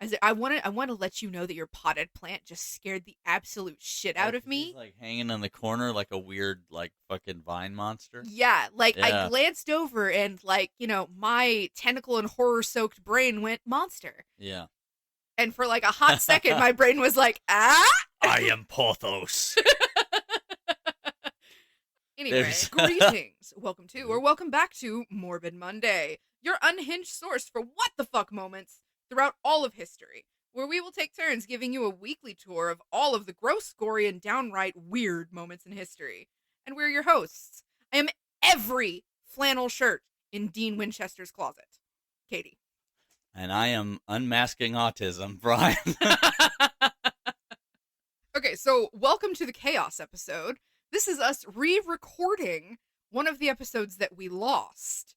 As I want to let you know that your potted plant just scared the absolute shit out of me. He's like hanging in the corner like a weird, like fucking vine monster. Yeah, like I Yeah. glanced over and like, my tentacle and horror soaked brain went monster. Yeah. And for like a hot second, my brain was like, ah! I am Porthos. Anyway, greetings. Welcome back to Morbid Monday, your unhinged source for what the fuck moments throughout all of history, where we will take turns giving you a weekly tour of all of the gross, gory, and downright weird moments in history. And we're your hosts. I am every flannel shirt in Dean Winchester's closet. Katie. And I am unmasking autism, Brian. Okay, so welcome to the Chaos episode. This is us re-recording one of the episodes that we lost.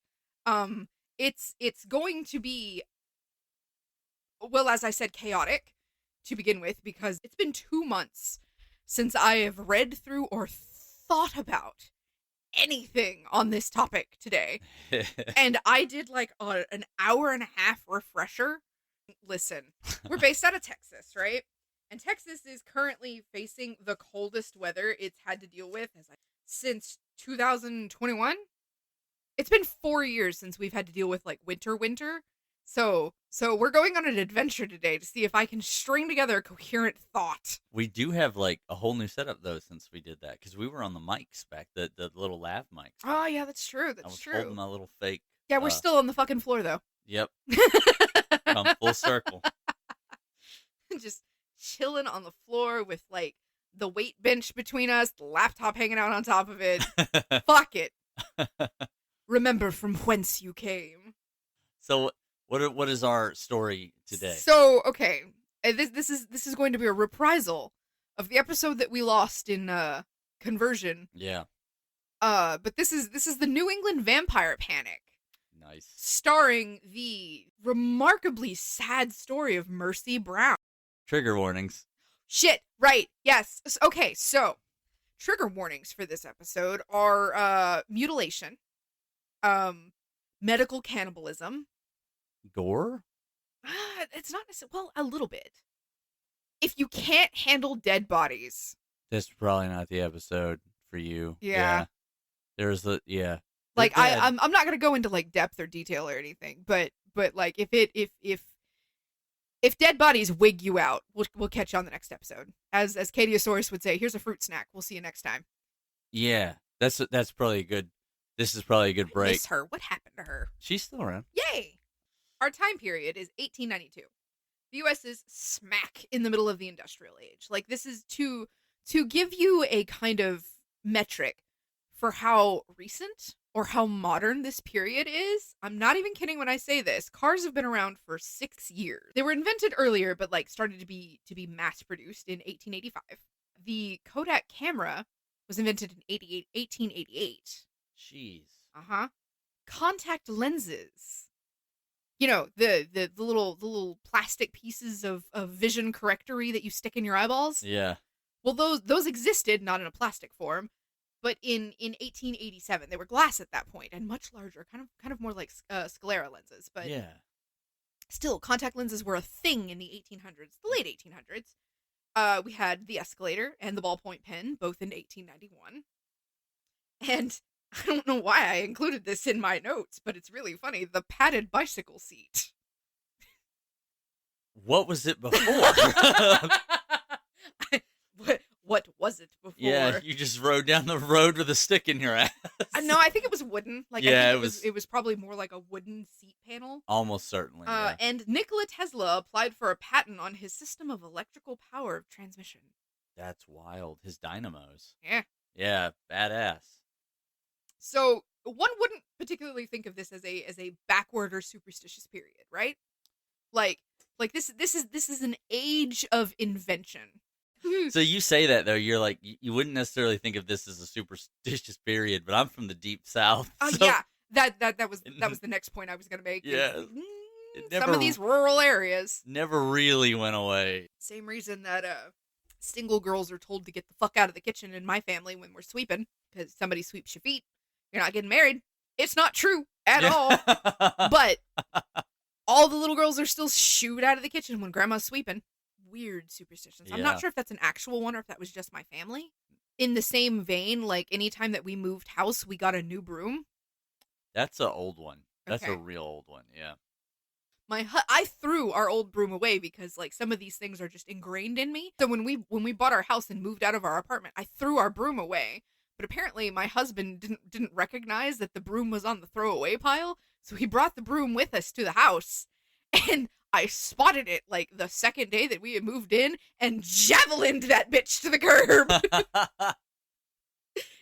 It's going to be, well, as I said, chaotic to begin with, because it's been 2 months since I have read through or thought about anything on this topic today. And I did like an hour and a half refresher. Listen, we're based out of Texas, right? And Texas is currently facing the coldest weather it's had to deal with since 2021. It's been 4 years since we've had to deal with like winter. So we're going on an adventure today to see if I can string together a coherent thought. We do have like a whole new setup though since we did that, because we were on the mics back, the little lav mics. Oh yeah, that's true. I was holding my little fake. Yeah, we're still on the fucking floor though. Yep. Come full circle. Just chilling on the floor with like the weight bench between us, the laptop hanging out on top of it. Fuck it. Remember from whence you came. So what is our story today? So okay, this is going to be a reprisal of the episode that we lost in Conversion. Yeah. But this is the New England Vampire Panic. Nice. Starring the remarkably sad story of Mercy Brown. Trigger warnings. Shit, right, yes. Okay, so, trigger warnings for this episode are, mutilation, medical cannibalism. Gore? It's not necessarily, well, a little bit. If you can't handle dead bodies. That's probably not the episode for you. Yeah. There's the, yeah. Like, I'm not gonna go into, like, depth or detail or anything, but like, if dead bodies wig you out, we'll catch you on the next episode. As Katiosaurus would say, here's a fruit snack. We'll see you next time. Yeah, that's probably a good. This is probably a good break. I miss her. What happened to her? She's still around. Yay! Our time period is 1892. The U.S. is smack in the middle of the industrial age. Like, this is to give you a kind of metric for how recent or how modern this period is. I'm not even kidding when I say this. Cars have been around for 6 years. They were invented earlier, but like started to be mass produced in 1885. The Kodak camera was invented in 1888. Jeez. Contact lenses. You know, the little plastic pieces of vision correctory that you stick in your eyeballs. Yeah. Well, those existed, not in a plastic form. But in 1887, they were glass at that point and much larger, kind of more like sclera lenses. But yeah, still, contact lenses were a thing in the 1800s, the late 1800s. We had the escalator and the ballpoint pen, both in 1891. And I don't know why I included this in my notes, but it's really funny. The padded bicycle seat. What was it before? What was it before? Yeah, you just rode down the road with a stick in your ass. No, I think it was wooden. Like, yeah, I think it was probably more like a wooden seat panel. Almost certainly. Yeah. And Nikola Tesla applied for a patent on his system of electrical power of transmission. That's wild. His dynamos. Yeah. Yeah, badass. So one wouldn't particularly think of this as a backward or superstitious period, right? Like this is an age of invention. So you say that though, you're like you wouldn't necessarily think of this as a superstitious period, but I'm from the deep south. So yeah, that was the next point I was gonna make. Yeah, Some of these rural areas never really went away. Same reason that single girls are told to get the fuck out of the kitchen in my family when we're sweeping, because somebody sweeps your feet. You're not getting married. It's not true at all. But All the little girls are still shooed out of the kitchen when grandma's sweeping. Weird superstitions. I'm not Yeah. sure if that's an actual one or if that was just my family. In the same vein, like anytime that we moved house, we got a new broom. That's an old one. That's a Okay. real old one. Yeah. I threw our old broom away because like some of these things are just ingrained in me. So when we bought our house and moved out of our apartment, I threw our broom away. But apparently my husband didn't recognize that the broom was on the throwaway pile, so he brought the broom with us to the house. And I spotted it like the second day that we had moved in and javelined that bitch to the curb.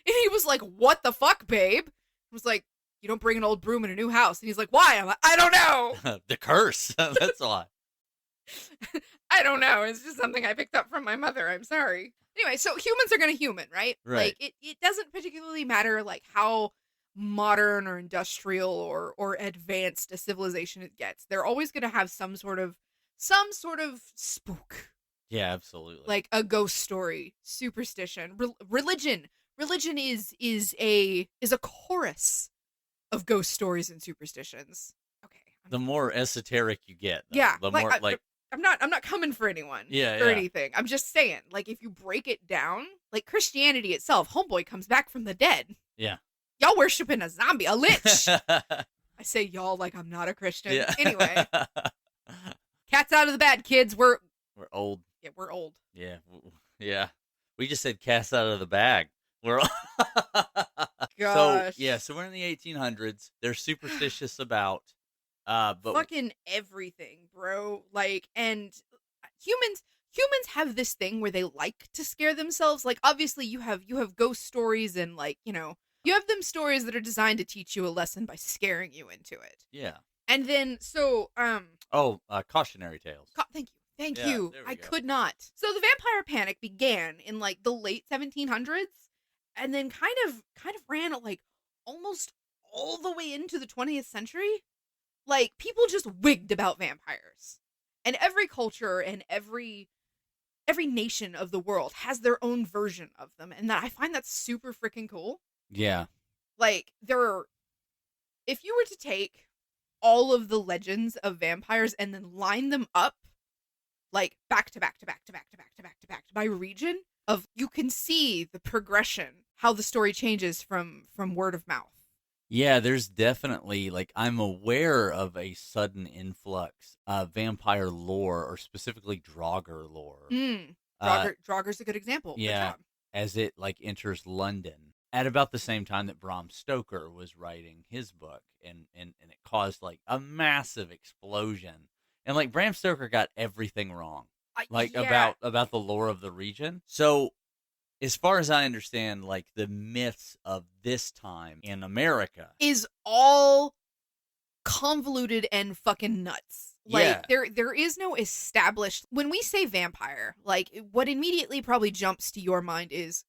And he was like, "What the fuck, babe?" I was like, "You don't bring an old broom in a new house." And he's like, "Why?" I'm like, "I don't know." The curse. That's why. I don't know. It's just something I picked up from my mother. I'm sorry. Anyway, so humans are going to human, right? Right. Like it doesn't particularly matter like how modern or industrial or advanced a civilization it gets. They're always going to have some sort of spook, Yeah, absolutely. like a ghost story, superstition, religion. Religion is a chorus of ghost stories and superstitions. Okay. The more esoteric you get, though, Yeah, the like, more like I'm not coming for anyone Yeah, or yeah. anything. I'm just saying, like, if you break it down, like Christianity itself, homeboy comes back from the dead. yeah. Y'all worshiping a zombie, a lich. I say y'all like I'm not a Christian. Yeah. Anyway, cat's out of the bag, kids. We're old. yeah, we're old. Yeah, yeah. We just said cast out of the bag. We're Gosh. so we're in the 1800s. They're superstitious about but Fucking everything, bro. Like, and humans have this thing where they like to scare themselves. Like, obviously you have ghost stories and like, you have them stories that are designed to teach you a lesson by scaring you into it. yeah. And then so Cautionary tales. Thank Yeah, you. there we I go. could not. So the vampire panic began in like the late 1700s and then kind of ran like almost all the way into the 20th century. Like people just wigged about vampires. And every culture and every nation of the world has their own version of them, and that I find that super freaking cool. Yeah. Like if you were to take all of the legends of vampires and then line them up like back to back to back to back to back to back to back by region of you can see the progression, how the story changes from word of mouth. Yeah, there's definitely like I'm aware of a sudden influx of vampire lore, or specifically Draugr lore. Draugur's a good example. Yeah, Good job. as it like enters London at about the same time that Bram Stoker was writing his book, and it caused like a massive explosion. And like Bram Stoker got everything wrong, Yeah. about the lore of the region. So as far as I understand, like the myths of this time in America Is all convoluted and fucking nuts. Like Yeah. there is no established when we say vampire, like what immediately probably jumps to your mind is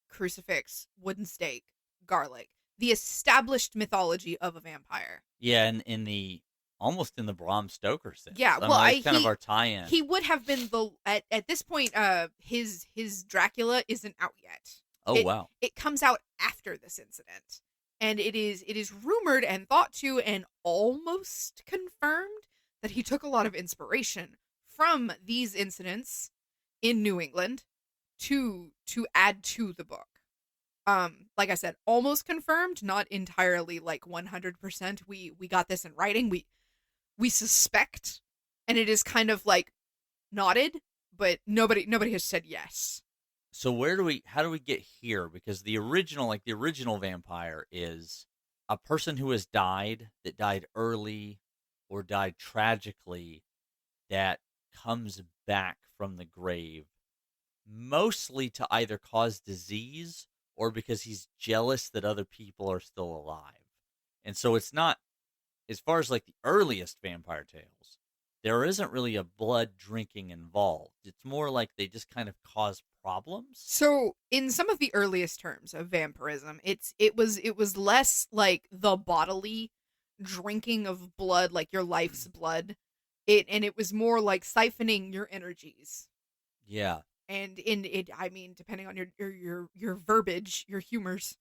crucifix, wooden stake, garlic. The established mythology of a vampire. Yeah, and in the almost in the Bram Stoker sense. Yeah, I mean, well, that's kind of our tie-in. He would have been the at this point. His Dracula isn't out yet. Oh wow! It comes out after this incident, and it is rumored and thought to and almost confirmed that he took a lot of inspiration from these incidents in New England to add to the book. Like I said, almost confirmed, not entirely like 100%. We got this in writing. We suspect, and it is kind of like nodded, but nobody has said yes. So how do we get here? Because the original vampire is a person who has died, that died early or died tragically, that comes back from the grave, mostly to either cause disease or because he's jealous that other people are still alive. And so it's not, as far as like the earliest vampire tales, there isn't really a blood drinking involved. It's more like they just kind of cause problems. So in some of the earliest terms of vampirism, it was less like the bodily drinking of blood, like your life's blood. It was more like siphoning your energies. Yeah. And in it, I mean, depending on your verbiage, your humors.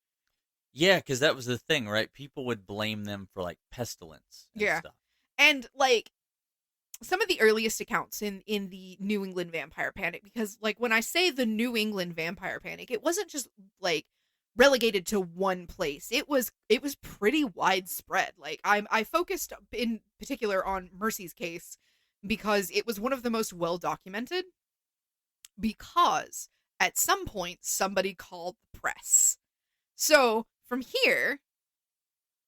Yeah, because that was the thing, right? People would blame them for like pestilence and stuff. And like some of the earliest accounts in the New England vampire panic, because like when I say the New England vampire panic, it wasn't just like relegated to one place. It was pretty widespread. Like I focused in particular on Mercy's case because it was one of the most well documented, because at some point somebody called the press. So from here,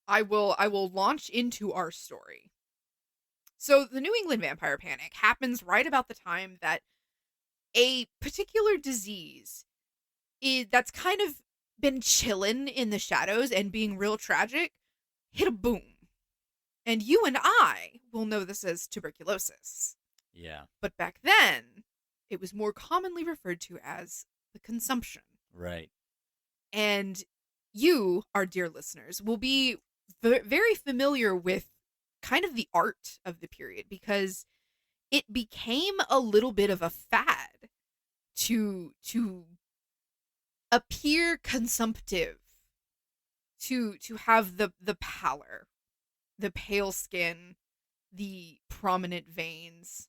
I will launch into our story. So the New England vampire panic happens right about the time that a particular disease that's kind of been chilling in the shadows and being real tragic hit a boom. And you and I will know this as tuberculosis. Yeah. But back then, it was more commonly referred to as the consumption. Right. And you, our dear listeners, will be very familiar with kind of the art of the period, because it became a little bit of a fad to appear consumptive, to have the pallor, the pale skin, the prominent veins.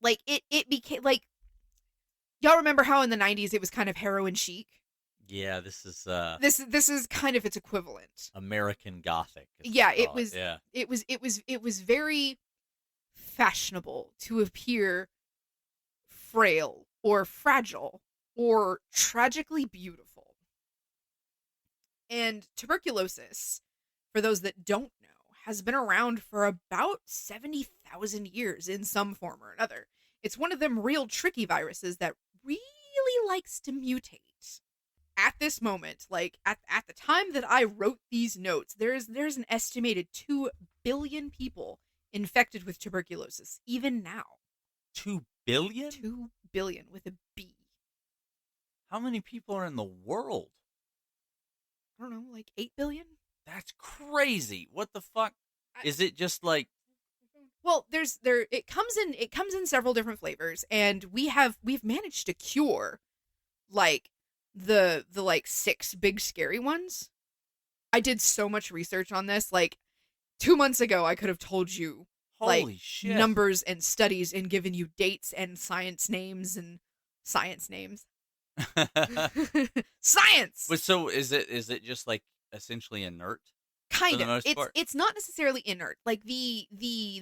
Like it became like, y'all remember how in the 90s it was kind of heroin chic? Yeah, this is This is kind of its equivalent. American Gothic. Yeah, it was. Yeah. It was very fashionable to appear frail or fragile or tragically beautiful. And tuberculosis, for those that don't know, has been around for about 70,000 years in some form or another. It's one of them real tricky viruses that really likes to mutate. At this moment, like at the time that I wrote these notes, there's an estimated 2 billion people infected with tuberculosis, even now. 2 billion? 2 billion with a B. How many people are in the world? I don't know, like 8 billion? That's crazy. What the fuck? Is it just like... Well, it comes in several different flavors, and we've managed to cure like the like 6 big scary ones. I did so much research on this. Like 2 months ago, I could have told you Holy shit. numbers and studies and given you dates and science names. Science. But so is it just like essentially inert? Kind for the of. most part? It's not necessarily inert. Like the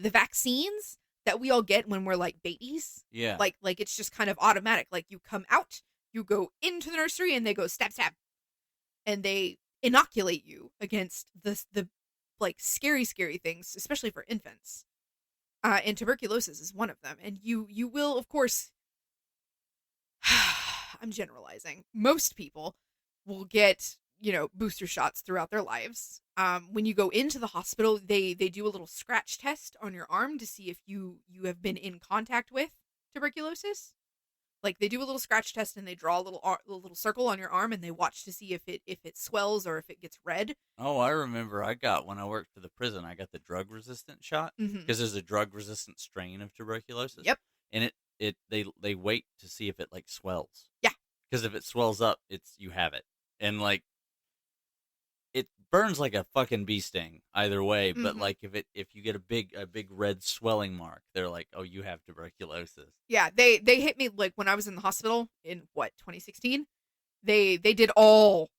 vaccines that we all get when we're like babies. Yeah. Like it's just kind of automatic. Like you come out, you go into the nursery, and they go stab stab, and they inoculate you against the like scary things, especially for infants. And tuberculosis is one of them. And you will, of course, I'm generalizing. Most people will get, booster shots throughout their lives. When you go into the hospital, they do a little scratch test on your arm to see if you have been in contact with tuberculosis. Like they do a little scratch test and they draw a little circle on your arm and they watch to see if it swells or if it gets red. Oh, I remember when I worked for the prison, I got the drug resistant shot because there's a drug resistant strain of tuberculosis. Yep. And they wait to see if it like swells. Yeah. Because if it swells up, you have it. And like it burns like a fucking bee sting either way, but like if you get a big red swelling mark, they're like, "Oh, you have tuberculosis." Yeah, they hit me like when I was in the hospital in 2016. They did all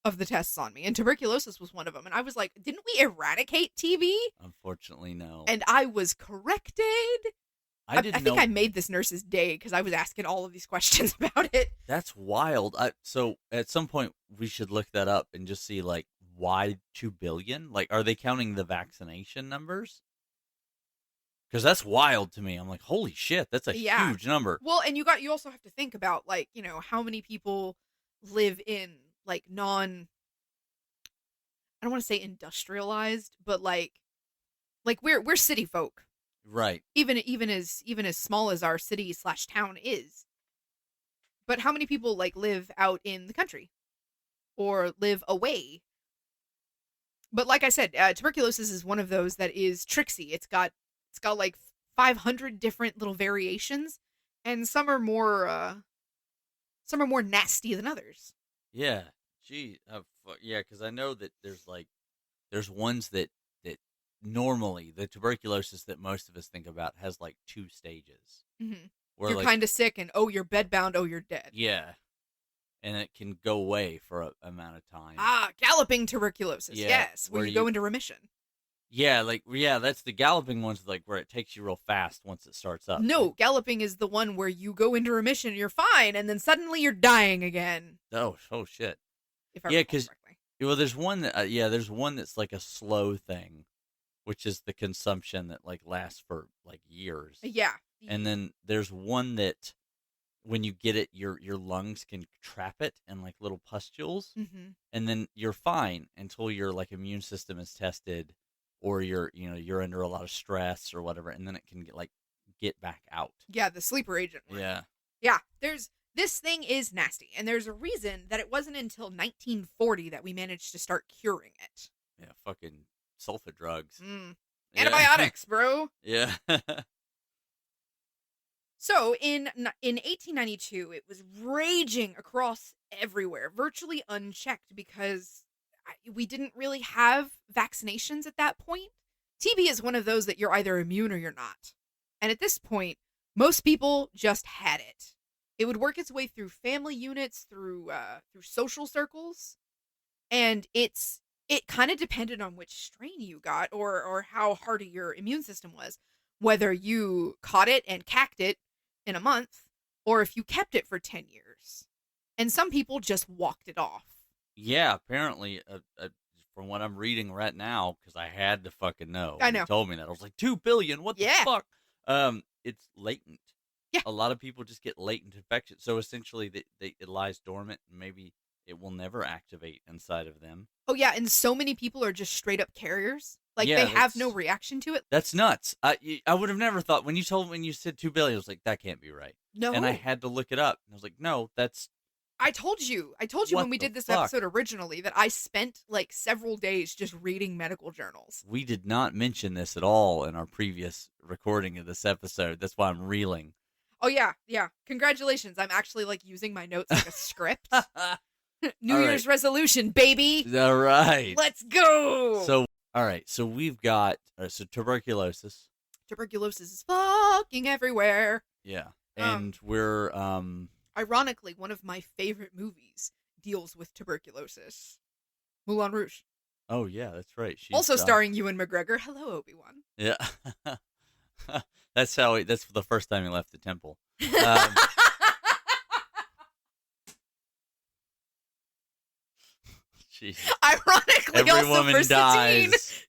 of the tests on me, and tuberculosis was one of them. And I was like, "Didn't we eradicate TB?" Unfortunately, no. And I was corrected. I think I made this nurse's day because I was asking all of these questions about it. That's wild. So at some point we should look that up and just see like why 2 billion? Like, are they counting the vaccination numbers? Because that's wild to me. I'm like, holy shit, that's a huge number. Well, and you also have to think about like, how many people live in like I don't want to say industrialized, but like we're city folk. Right. Even as small as our city / town is. But how many people like live out in the country or live away? But like I said, tuberculosis is one of those that is tricksy. It's got like 500 different little variations, and some are more nasty than others. Yeah. Gee. Yeah, because I know that there's ones that normally the tuberculosis that most of us think about has like 2 stages. Mm-hmm. Where You're like, kind of sick, and oh, you're bedbound. Oh, you're dead. yeah, and it can go away for a amount of time. Galloping tuberculosis. Yeah, Yes, where where you you- go into remission. Yeah, that's the galloping ones, like where it takes you real fast once it starts up. No, right? galloping is the one where you go into remission, you're fine, and then suddenly you're dying again. Oh shit. If I Yeah, recall 'cause- correctly. Well, there's one that there's one that's like a slow thing, which is the consumption that like lasts for like years. Yeah. And then there's one that when you get it, your lungs can trap it in like little pustules, Mm-hmm. and then you're fine until your like immune system is tested, or you're under a lot of stress or whatever, and then it can get back out. Yeah, the sleeper agent one. Yeah, this thing is nasty, and there's a reason that it wasn't until 1940 that we managed to start curing it. Yeah, fucking sulfa drugs. Yeah. Yeah. Antibiotics, bro. Yeah. So in 1892, it was raging across everywhere, virtually unchecked, because we didn't really have vaccinations at that point. TB is one of those that you're either immune or you're not. And at this point, most people just had it. It would work its way through family units, through social circles, and it kind of depended on which strain you got or how hardy your immune system was, whether you caught it and cacked it in a month, or if you kept it for 10 years. And some people just walked it off. Yeah, apparently, from what I'm reading right now, because I had to fucking know. I When know. you told me that. I was like, 2 billion? What the Yeah. fuck? It's latent. Yeah. A lot of people just get latent infection. So essentially, it lies dormant, and maybe it will never activate inside of them. Oh, yeah, and so many people are just straight up carriers. Like, Yeah, they have no that's- reaction to it. That's nuts. I would have never thought, when you said 2 billion, I was like, that can't be right. No. And I had to look it up. And I was like, no, that's... I told you What when we the did this fuck? episode originally that I spent like several days just reading medical journals. We did not mention this at all in our previous recording of this episode. That's why I'm reeling. Oh, yeah. Congratulations. I'm actually like using my notes like a script. New All Year's resolution, baby. All right. Let's go. So, all right. So we've got tuberculosis. Tuberculosis is fucking everywhere. Yeah. And we're Ironically, one of my favorite movies deals with tuberculosis. Moulin Rouge. Oh yeah, that's right. She's, Also starring Ewan McGregor. Hello, Obi-Wan. Yeah. That's the first time he left the temple. Jesus. Ironically, Every also woman for Satine. dies.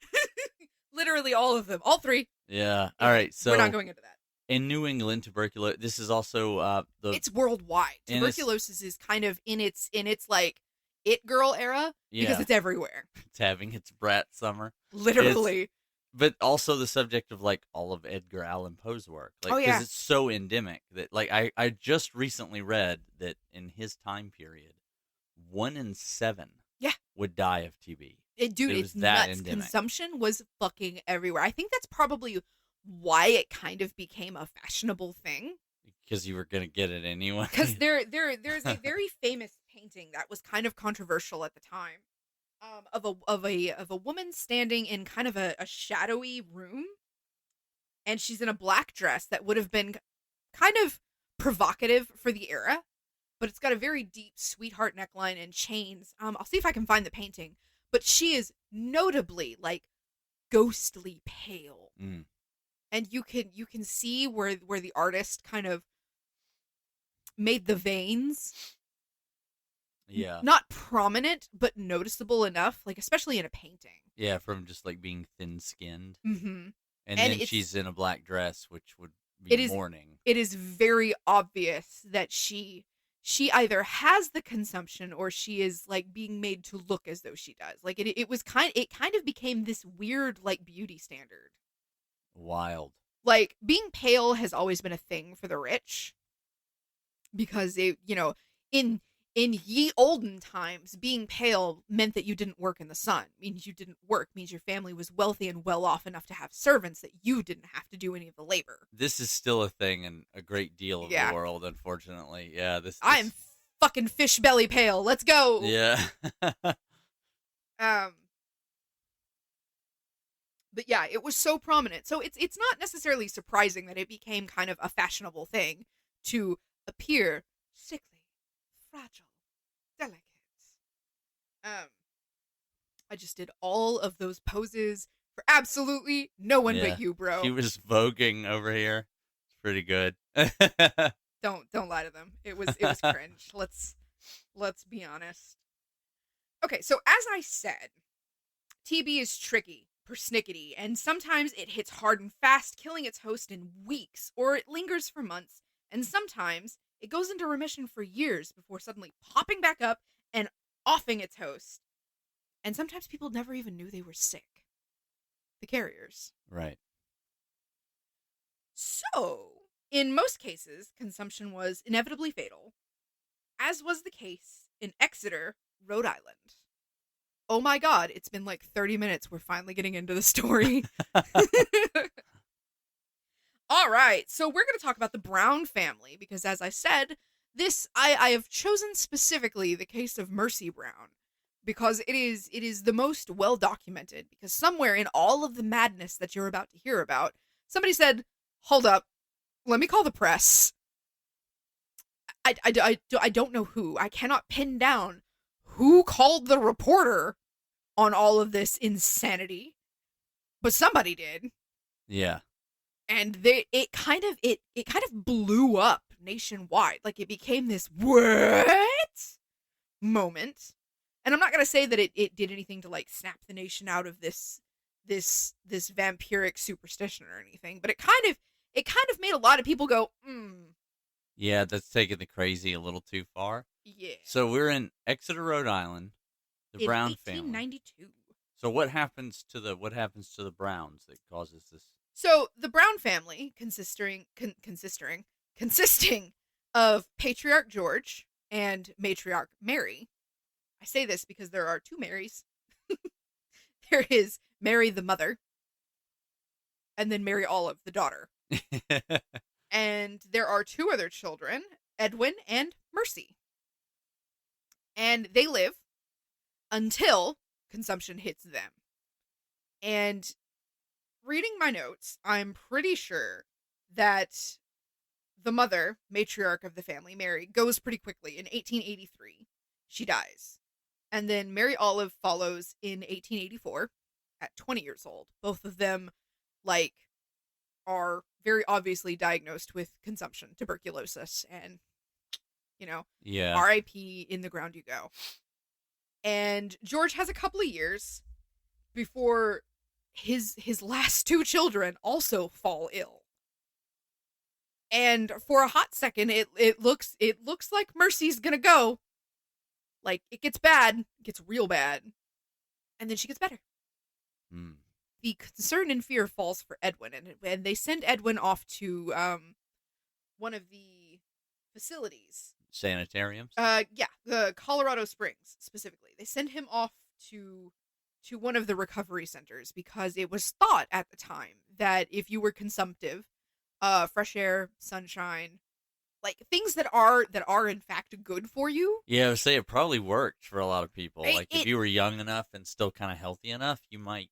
Literally all of them. All three. Yeah. All right. So we're not going into that. in New England, tuberculosis. This is also It's worldwide. and Tuberculosis is kind of in its like it girl era because yeah, it's everywhere. it's having its brat summer. Literally. But also the subject of like all of Edgar Allan Poe's work, like Oh, yeah. it's so endemic that like I just recently read that in his time period, 1 in 7 Yeah. would die of TB. Dude, It it's was that nuts. endemic. Consumption was fucking everywhere. I think that's probably why it kind of became a fashionable thing. Because you were gonna get it anyway. Because there's a very famous painting that was kind of controversial at the time, of a woman standing in kind of a shadowy room, and she's in a black dress that would have been kind of provocative for the era, but it's got a very deep sweetheart neckline and chains. I'll see if I can find the painting, but she is notably like ghostly pale. Mm. And you can see where the artist kind of made the veins Yeah, not prominent but noticeable enough, like especially in a painting. yeah, from just like being thin-skinned, Mm-hmm. and And then it's- she's in a black dress, which would It be is- mourning. It is very obvious that she either has the consumption or she is like being made to look as though she does. Like it kind of became this weird like beauty standard. Wild. Like being pale has always been a thing for the rich, because it, in ye olden times, being pale meant that you didn't work in the sun. Means you didn't work. Means your family was wealthy and well off enough to have servants that you didn't have to do any of the labor. This is still a thing in a great deal of Yeah. the world, unfortunately. Yeah, this. I'm fucking fish belly pale. Let's go. Yeah. But yeah, it was so prominent. So it's not necessarily surprising that it became kind of a fashionable thing to appear sickly, fragile, delicate. Um, I just did all of those poses for absolutely no one but Yeah. you, She bro. was voguing over here. It's pretty good. Don't lie to them. It was cringe. Let's be honest. Okay, so as I said, TB is tricky, persnickety, and sometimes it hits hard and fast, killing its host in weeks, or it lingers for months, and sometimes it goes into remission for years before suddenly popping back up and offing its host. And sometimes people never even knew they were sick. The carriers. Right. So, in most cases, consumption was inevitably fatal, as was the case in Exeter, Rhode Island. Oh my god, it's been like 30 minutes. We're finally getting into the story. All right, so we're going to talk about the Brown family because, as I said, I have chosen specifically the case of Mercy Brown because it is the most well documented. Because somewhere in all of the madness that you're about to hear about, somebody said, "Hold up, let me call the press." I don't know who. I cannot pin down who called the reporter on all of this insanity, but somebody did. Yeah. And it kind of blew up nationwide. Like it became this what moment. And I'm not gonna say that it did anything to like snap the nation out of this vampiric superstition or anything, but it kind of made a lot of people go, Yeah, that's taking the crazy a little too far. yeah. So we're in Exeter, Rhode Island, the In Brown family. 1892. So what happens to the Browns that causes this? So the Brown family, consisting of Patriarch George and Matriarch Mary. I say this because there are two Marys. There is Mary the mother, and then Mary Olive the daughter. And there are two other children, Edwin and Mercy. And they live until consumption hits them. And reading my notes, I'm pretty sure that the mother, matriarch of the family, Mary, goes pretty quickly. In 1883, she dies. And then Mary Olive follows in 1884 at 20 years old. Both of them, like, are very obviously diagnosed with consumption, tuberculosis, and, Yeah. RIP, in the ground you go. And George has a couple of years before his last two children also fall ill. And for a hot second, it looks like Mercy's gonna go. Like it gets bad, it gets real bad, and then she gets better. Mm. The concern and fear falls for Edwin, and they send Edwin off to one of the facilities. Sanitariums? Yeah, the Colorado Springs specifically. They send him off to one of the recovery centers because it was thought at the time that if you were consumptive, fresh air, sunshine, like things that are in fact good for you. Yeah, I would say it probably worked for a lot of people. Like if It you were young enough and still kind of healthy enough, you might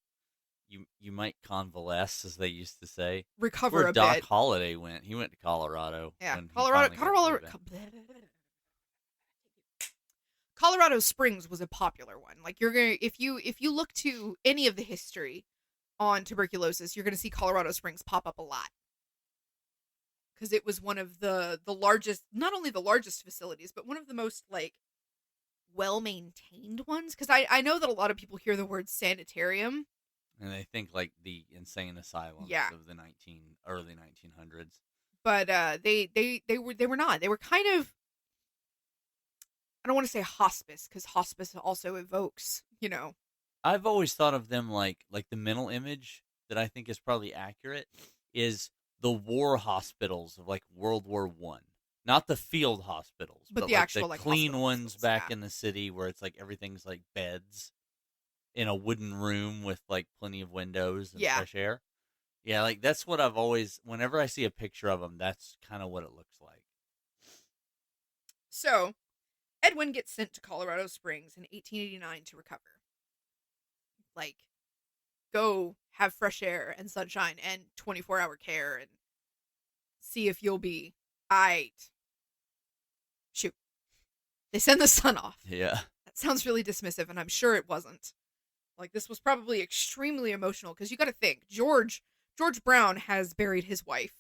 convalesce, as they used to say. recover Where a Doc bit. Holliday went. He went to Colorado. Yeah, When he Colorado, finally got Colorado Springs was a popular one. Like you're gonna if you look to any of the history on tuberculosis, you're gonna see Colorado Springs pop up a lot because it was one of the largest, not only the largest facilities, but one of the most like well maintained ones. Because I know that a lot of people hear the word sanitarium. and they think like the insane asylums Yeah. of the early 1900s. But they were not. They were kind of, I don't want to say hospice because hospice also evokes, I've always thought of them like the mental image that I think is probably accurate is the war hospitals of like World War One, not the field hospitals, But but the like actual, the like, clean hospital ones hospitals, back yeah. in the city where it's like everything's like beds in a wooden room with like plenty of windows and Yeah. fresh air. Yeah, like that's what I've always. Whenever I see a picture of them, that's kind of what it looks like. So Edwin gets sent to Colorado Springs in 1889 to recover. Like go have fresh air and sunshine and 24-hour care and see if you'll be aight. Shoot. They send the son off. Yeah. That sounds really dismissive, and I'm sure it wasn't. Like, this was probably extremely emotional, because you got to think, George Brown has buried his wife,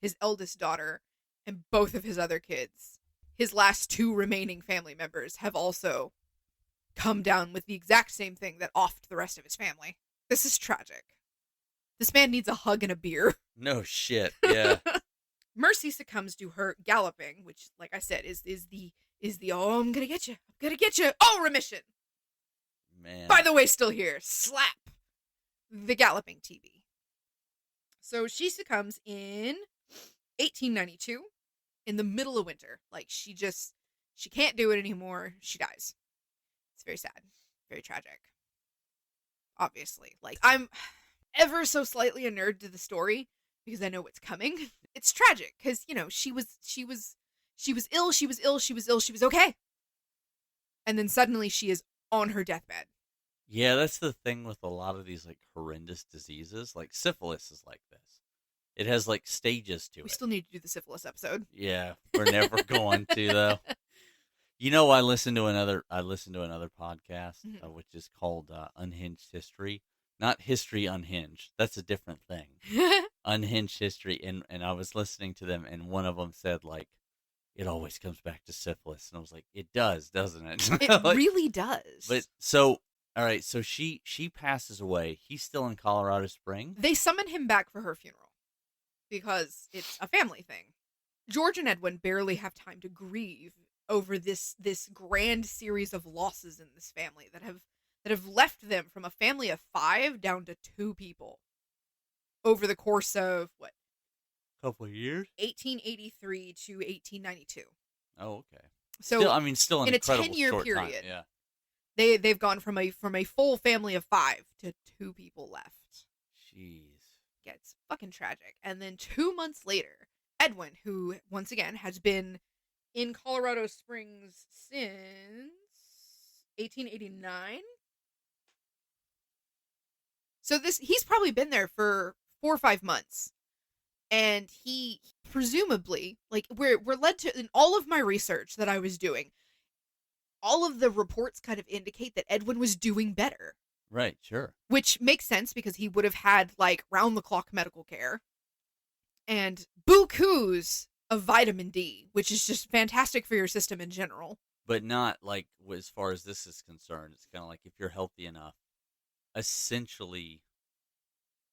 his eldest daughter, and both of his other kids. His last 2 remaining family members have also come down with the exact same thing that offed the rest of his family. This is tragic. This man needs a hug and a beer. No shit. Yeah. Mercy succumbs to her galloping, which, like I said, is the oh, I'm gonna get you, oh, remission. Man. By the way, still here. Slap. The galloping TB. So she succumbs in 1892 in the middle of winter. Like, she can't do it anymore. She dies. It's very sad. Very tragic. Obviously. Like, I'm ever so slightly a nerd to the story because I know what's coming. It's tragic because, you know, she was ill, she was okay. And then suddenly she is on her deathbed. Yeah, that's the thing with a lot of these, like, horrendous diseases. Like, syphilis is like this. It has, like, stages to it. We still need to do the syphilis episode. Yeah, we're never going to, though. You know, I listened to another podcast, which is called Unhinged History. Not History Unhinged. That's a different thing. Unhinged History. And I was listening to them, and one of them said, like, it always comes back to syphilis. And I was like, it does, doesn't it? It like, really does. But so, all right, so she passes away. He's still in Colorado Springs. They summon him back for her funeral because it's a family thing. George and Edwin barely have time to grieve over this grand series of losses in this family that have left them from a family of 5 down to 2 people over the course of what? Couple of years? 1883 to 1892. Oh, okay. So still an in a incredible 10-year short period. Time. Yeah. They've gone from a full family of 5 to 2 people left. Jeez. Yeah, it's fucking tragic. And then 2 months later, Edwin, who once again has been in Colorado Springs since 1889. So he's probably been there for 4 or 5 months. And he presumably, like, we're led to, in all of my research that I was doing, all of the reports kind of indicate that Edwin was doing better. Right, sure. Which makes sense because he would have had, like, round-the-clock medical care. And bukus of vitamin D, which is just fantastic for your system in general. But not, like, as far as this is concerned. It's kind of like if you're healthy enough, essentially,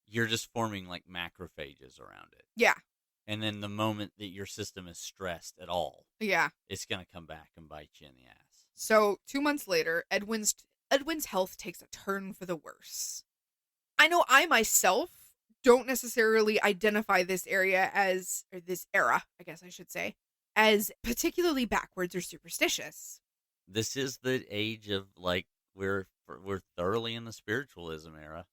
you're just forming, like, macrophages around it. Yeah. And then the moment that your system is stressed at all, yeah, it's going to come back and bite you in the ass. So 2 months later, Edwin's health takes a turn for the worse. I know I myself don't necessarily identify this era, I guess I should say, as particularly backwards or superstitious. This is the age of, like, we're thoroughly in the spiritualism era.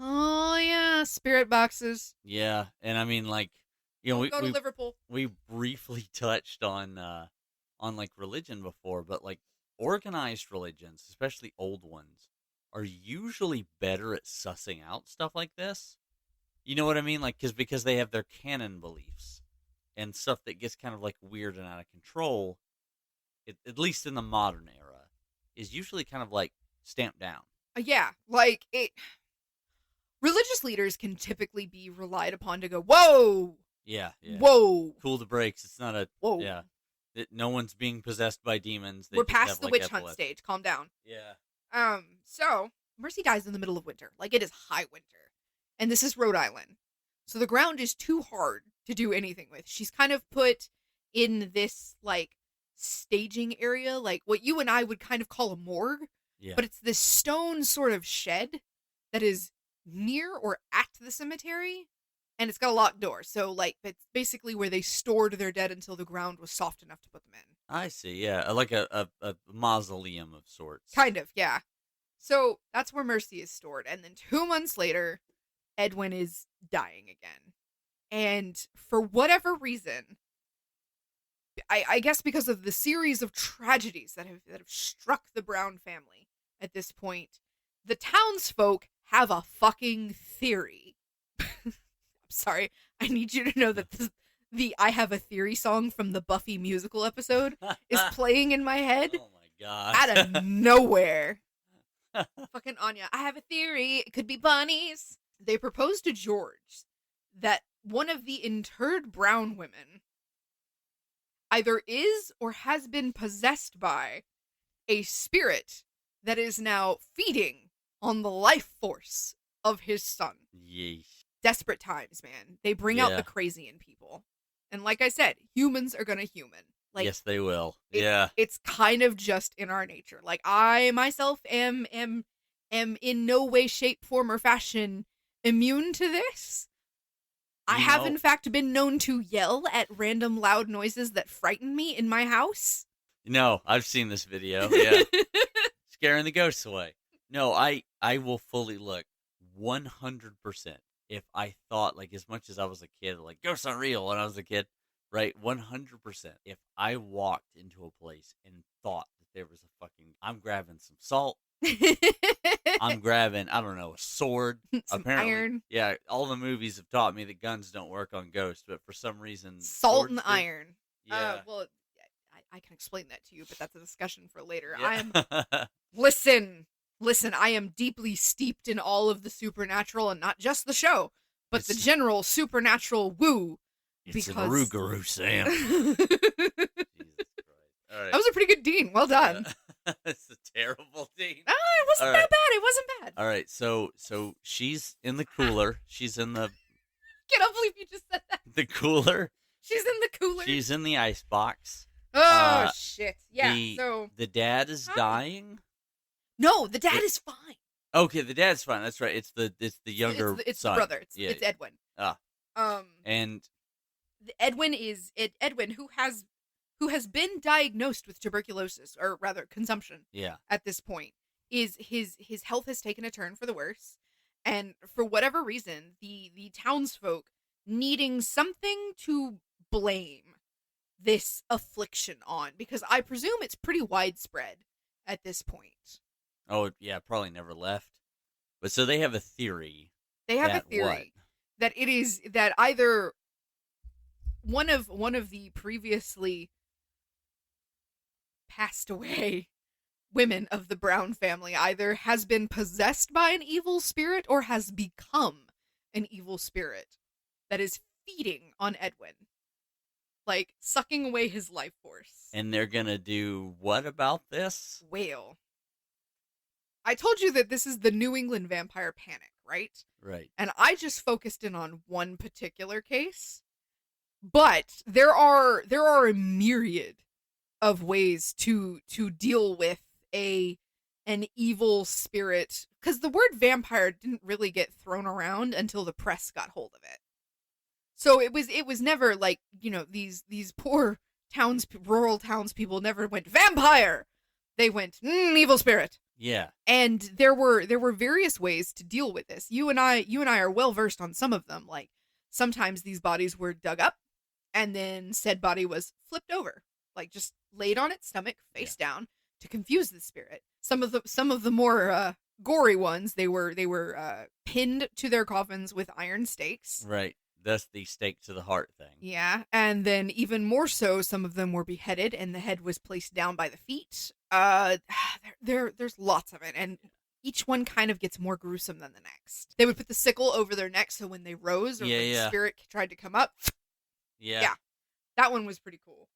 Oh yeah, spirit boxes. Yeah, and I mean, like, you know, go to Liverpool. We briefly touched on like religion before, but like organized religions, especially old ones, are usually better at sussing out stuff like this. You know what I mean? Like, because they have their canon beliefs and stuff that gets kind of like weird and out of control. At least in the modern era, is usually kind of like stamped down. Yeah, like it. Religious leaders can typically be relied upon to go, whoa! Yeah. Whoa! Cool the brakes. It's not a... Whoa. Yeah. No one's being possessed by demons. We're past the witch hunt stage. Calm down. Yeah. So, Mercy dies in the middle of winter. Like, it is high winter. And this is Rhode Island. So the ground is too hard to do anything with. She's kind of put in this, like, staging area, like what you and I would kind of call a morgue. Yeah. But it's this stone sort of shed that is near or at the cemetery, and it's got a locked door. So, like, it's basically where they stored their dead until the ground was soft enough to put them in. I see, yeah. Like a mausoleum of sorts. Kind of, yeah. So, that's where Mercy is stored. And then 2 months later, Edwin is dying again. And for whatever reason, I guess because of the series of tragedies that have struck the Brown family at this point, the townsfolk have a fucking theory. I'm sorry. I need you to know that the I Have a Theory song from the Buffy musical episode is playing in my head Oh my god. out of nowhere. Fucking Anya. I have a theory. It could be bunnies. They proposed to George that one of the interred brown women either is or has been possessed by a spirit that is now feeding on the life force of his son. Yeesh. Desperate times, man. They bring out the crazy in people. And like I said, humans are gonna human. Like, yes, they will. It's kind of just in our nature. Like, I myself am in no way, shape, form, or fashion immune to this. I have, in fact, been known to yell at random loud noises that frighten me in my house. No, I've seen this video. Yeah. Scaring the ghosts away. No, I will fully look 100%. If I thought, like, as much as I was a kid, like, ghosts aren't real when I was a kid, right? 100%. If I walked into a place and thought that there was a fucking, I'm grabbing some salt. I'm grabbing, I don't know, a sword. Some apparently, iron. Yeah, all the movies have taught me that guns don't work on ghosts, but for some reason, salt and iron. Yeah. Well, I can explain that to you, but that's a discussion for later. Yeah. Listen, I am deeply steeped in all of the supernatural, and not just the show, but the general supernatural woo. It's an Uru-Guru, Sam. Jesus Christ. All right. That was a pretty good dean. Well done. It's a terrible dean. Oh, it wasn't that bad. It wasn't bad. All right, so she's in the cooler. She's in the... Can't believe you just said that. The cooler. She's in the cooler. She's in the ice box. Oh, shit. Yeah, the dad is dying. No, the dad is fine. Okay, the dad's fine. That's right. It's the younger it's son. the brother. It's Edwin. And Edwin who has been diagnosed with tuberculosis, or rather consumption. Yeah. At this point, is his health has taken a turn for the worse, and for whatever reason, the townsfolk needing something to blame this affliction on, because I presume it's pretty widespread at this point. Oh, yeah, probably never left. But so they have a theory. They have a theory that it is that either one of the previously passed away women of the Brown family either has been possessed by an evil spirit or has become an evil spirit that is feeding on Edwin. Like, sucking away his life force. And they're gonna do what about this? Wail. I told you that this is the New England vampire panic, right? Right. And I just focused in on one particular case. But there are a myriad of ways to deal with an evil spirit, because the word vampire didn't really get thrown around until the press got hold of it. So it was never like, these poor rural townspeople never went vampire. They went evil spirit. Yeah. And there were various ways to deal with this. You and I are well versed on some of them. Like, sometimes these bodies were dug up and then said body was flipped over, like just laid on its stomach face down to confuse the spirit. Some of the more gory ones, they were pinned to their coffins with iron stakes. Right. That's the stake to the heart thing. Yeah, and then even more so, some of them were beheaded, and the head was placed down by the feet. There's lots of it, and each one kind of gets more gruesome than the next. They would put the sickle over their neck, so when they rose or when the spirit tried to come up, yeah, that one was pretty cool.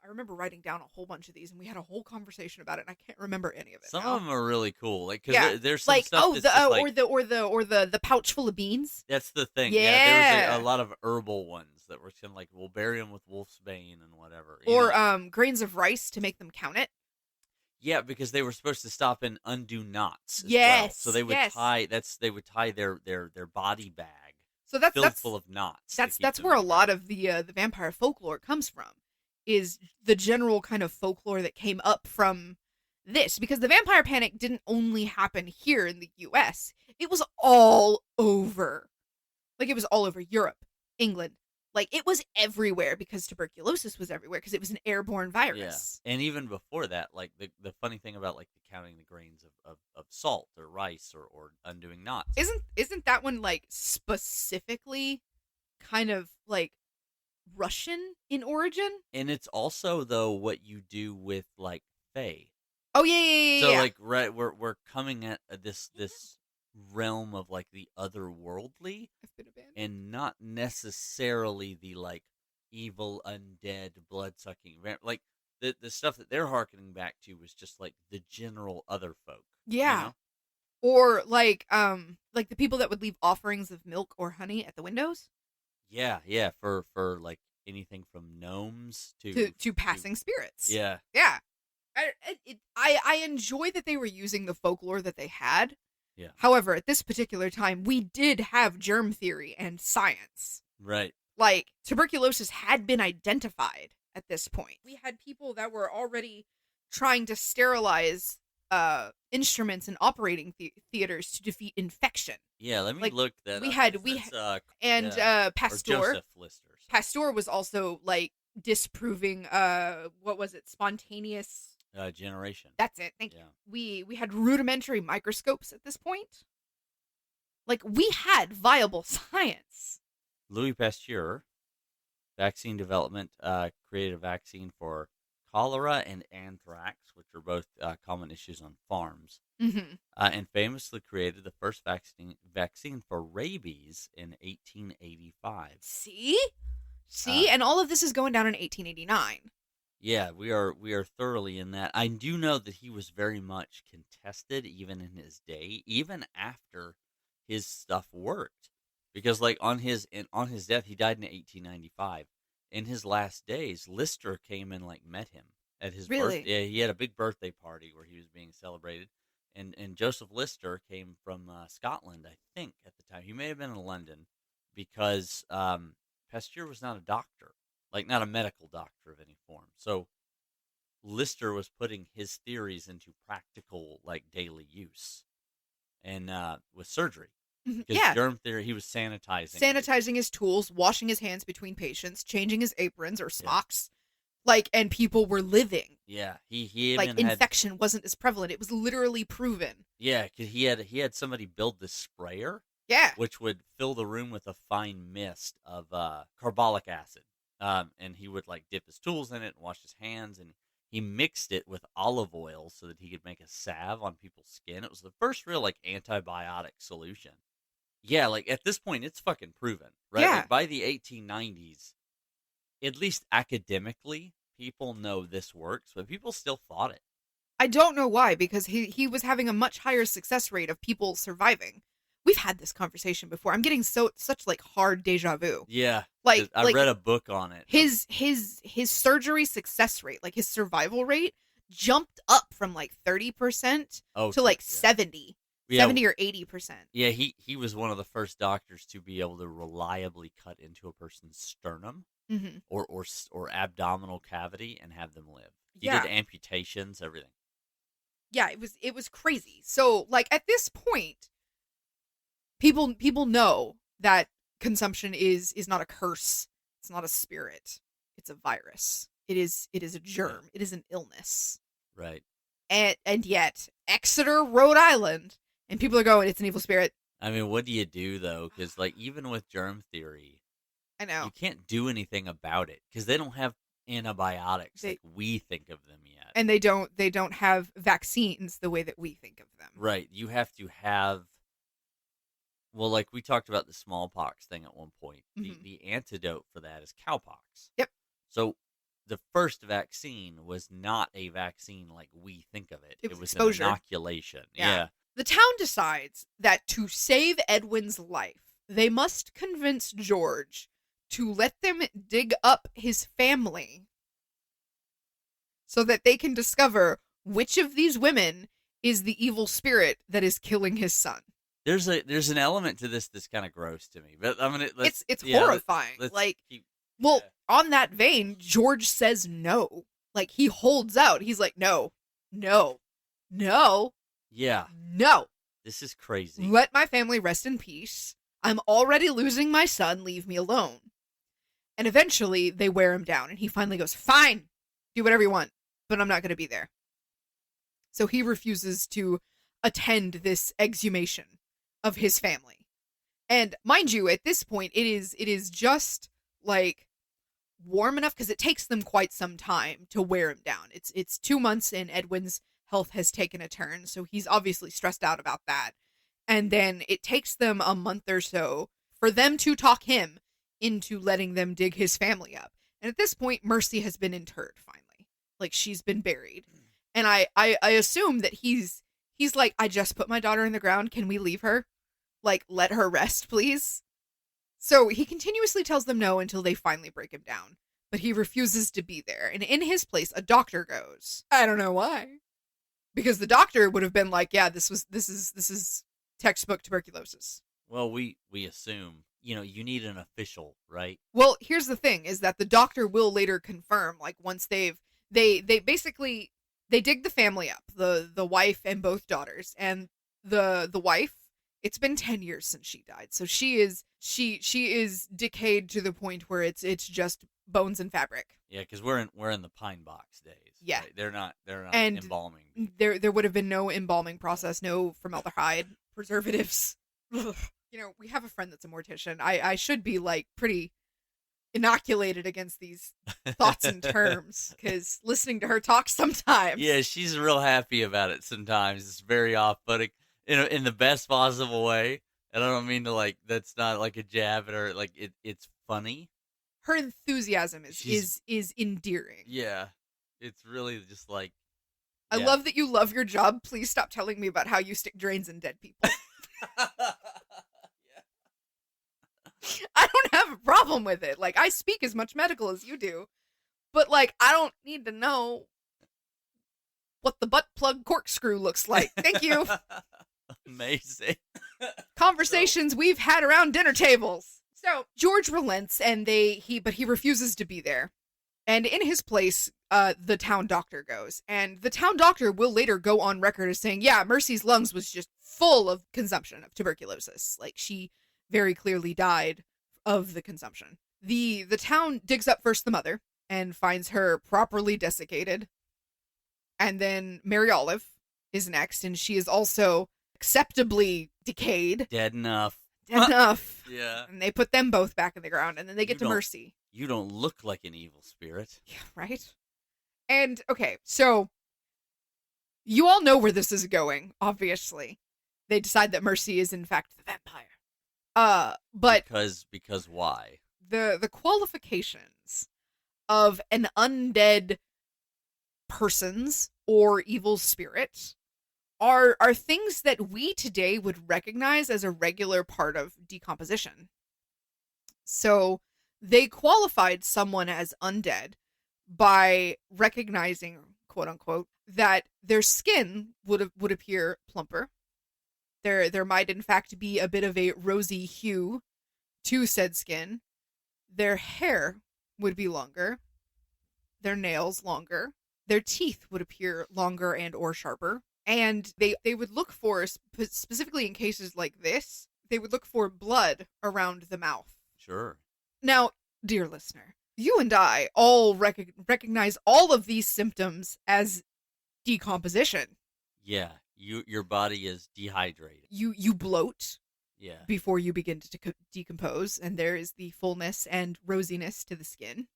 I remember writing down a whole bunch of these, and we had a whole conversation about it, and I can't remember any of it. Some now. of them are really cool, like, because there's some like, stuff that's or the pouch full of beans. That's the thing. Yeah, there was a lot of herbal ones that were kind of like, we'll bury them with wolf's bane and whatever. Or grains of rice to make them count it. Yeah, because they were supposed to stop and undo knots. Yes. Well. So they would tie their body bag. So that's full of knots. That's where a lot of the vampire folklore comes from. Is the general kind of folklore that came up from this, because the vampire panic didn't only happen here in the US. It was all over. Like, it was all over Europe, England, Like, it was everywhere because tuberculosis was everywhere because it was an airborne Yeah. virus. And even before that, like the funny thing about like the counting the grains of salt or rice or undoing knots. Isn't that one like specifically kind of like Russian in origin? And it's also though what you do with like Fae. Oh yeah. So like right we're coming at this realm of like the otherworldly I've been abandoned. and not necessarily the like evil undead blood sucking like the stuff that they're harkening back to was just like the general other folk. Yeah. You know? Or like the people that would leave offerings of milk or honey at the windows. Yeah, for like anything from gnomes to passing spirits. Yeah. Yeah. I enjoy that they were using the folklore that they had. Yeah. However, at this particular time, we did have germ theory and science. Right. Like, tuberculosis had been identified at this point. We had people that were already trying to sterilize instruments in operating theaters to defeat infection. Yeah, let me Like, look that we up. had Pasteur. Or Joseph Lister. Pasteur was also like disproving what was it, spontaneous Generation. That's it. Thank you. We had rudimentary microscopes at this point. Like, we had viable science. Louis Pasteur, vaccine development, created a vaccine for cholera and anthrax, which are both common issues on farms, and famously created the first vaccine for rabies in 1885. See, and all of this is going down in 1889. Yeah, we are thoroughly in that. I do know that he was very much contested, even in his day, even after his stuff worked, because like on his death, he died in 1895. In his last days, Lister came and like met him at his birthday. Yeah, he had a big birthday party where he was being celebrated, and Joseph Lister came from Scotland, I think, at the time. He may have been in London, because Pasteur was not a doctor. Like, not a medical doctor of any form. So, Lister was putting his theories into practical, like, daily use. And with surgery. Because germ theory, he was sanitizing his tools, washing his hands between patients, changing his aprons or socks. Yeah. Like, and people were living. Yeah, he like, infection wasn't as prevalent. It was literally proven. Yeah, because he had somebody build this sprayer. Yeah. Which would fill the room with a fine mist of carbolic acid. And he would like dip his tools in it and wash his hands, and he mixed it with olive oil so that he could make a salve on people's skin. It was the first real like antibiotic solution. Yeah, like at this point it's fucking proven, right? Yeah. Like, by the 1890s, at least academically, people know this works, but people still fought it. I don't know why, because he was having a much higher success rate of people surviving. We've had this conversation before. I'm getting such like hard deja vu. Yeah, like I read a book on it. His surgery success rate, like his survival rate, jumped up from like 30% to like 70 or 80%. Yeah, he was one of the first doctors to be able to reliably cut into a person's sternum or abdominal cavity and have them live. He did amputations, everything. Yeah, it was crazy. So like at this point, People know that consumption is not a curse. It's not a spirit. It's a virus. It is a germ. It is an illness. Right. And yet, Exeter, Rhode Island, and people are going, it's an evil spirit. I mean, what do you do though? Because like even with germ theory, I know you can't do anything about it because they don't have antibiotics like we think of them yet, and they don't have vaccines the way that we think of them. Right. You have to have. Well, like we talked about the smallpox thing at one point. The antidote for that is cowpox. Yep. So the first vaccine was not a vaccine like we think of it. It was exposure. An inoculation. Yeah. The town decides that to save Edwin's life, they must convince George to let them dig up his family so that they can discover which of these women is the evil spirit that is killing his son. There's an element to this that's kind of gross to me, but I'm gonna. It's horrifying. On that vein, George says no. Like he holds out. He's like, no. Yeah. No. This is crazy. Let my family rest in peace. I'm already losing my son. Leave me alone. And eventually they wear him down, and he finally goes, fine, do whatever you want, but I'm not going to be there. So he refuses to attend this exhumation of his family. And mind you, at this point, it is just like warm enough, because it takes them quite some time to wear him down. It's 2 months, and Edwin's health has taken a turn, so he's obviously stressed out about that. And then it takes them a month or so for them to talk him into letting them dig his family up. And at this point, Mercy has been interred finally. Like, she's been buried. And I assume that he's like, I just put my daughter in the ground. Can we leave her? Like, let her rest, please. So he continuously tells them no until they finally break him down. But he refuses to be there. And in his place, a doctor goes. I don't know why. Because the doctor would have been like, yeah, this is textbook tuberculosis. Well, we assume, you need an official, right? Well, here's the thing, is that the doctor will later confirm, like, once they basically, they dig the family up, the wife and both daughters, and the wife, it's been 10 years since she died, so she is decayed to the point where it's just bones and fabric. Yeah, because we're in the pine box days. Yeah, right? They're not and embalming. There would have been no embalming process, no formaldehyde, preservatives. We have a friend that's a mortician. I should be like pretty inoculated against these thoughts and terms, because listening to her talk sometimes. Yeah, she's real happy about it sometimes. It's very off-putting in the best possible way. And I don't mean to, like, that's not like a jab at her. Like, it's funny. Her enthusiasm is endearing. Yeah, it's really just like. I love that you love your job. Please stop telling me about how you stick drains in dead people. I don't have a problem with it. Like, I speak as much medical as you do. But, like, I don't need to know what the butt plug corkscrew looks like. Thank you. Amazing. Conversations we've had around dinner tables. So, George relents, and but he refuses to be there. And in his place, the town doctor goes. And the town doctor will later go on record as saying, yeah, Mercy's lungs was just full of consumption of tuberculosis. Like, she very clearly died of the consumption. The town digs up first the mother and finds her properly desiccated. And then Mary Olive is next, and she is also acceptably decayed. Dead enough. Yeah. And they put them both back in the ground, and then they get to Mercy. You don't look like an evil spirit. Yeah, right? And, okay, so you all know where this is going, obviously. They decide that Mercy is, in fact, the vampire. But because why? The qualifications of an undead person's or evil spirit are things that we today would recognize as a regular part of decomposition. So they qualified someone as undead by recognizing, quote unquote, that their skin would appear plumper. There might, in fact, be a bit of a rosy hue to said skin. Their hair would be longer. Their nails longer. Their teeth would appear longer and or sharper. And they would look for, specifically in cases like this, they would look for blood around the mouth. Sure. Now, dear listener, you and I all recognize all of these symptoms as decomposition. Yeah. Your body is dehydrated. You bloat. Yeah. Before you begin to decompose, and there is the fullness and rosiness to the skin.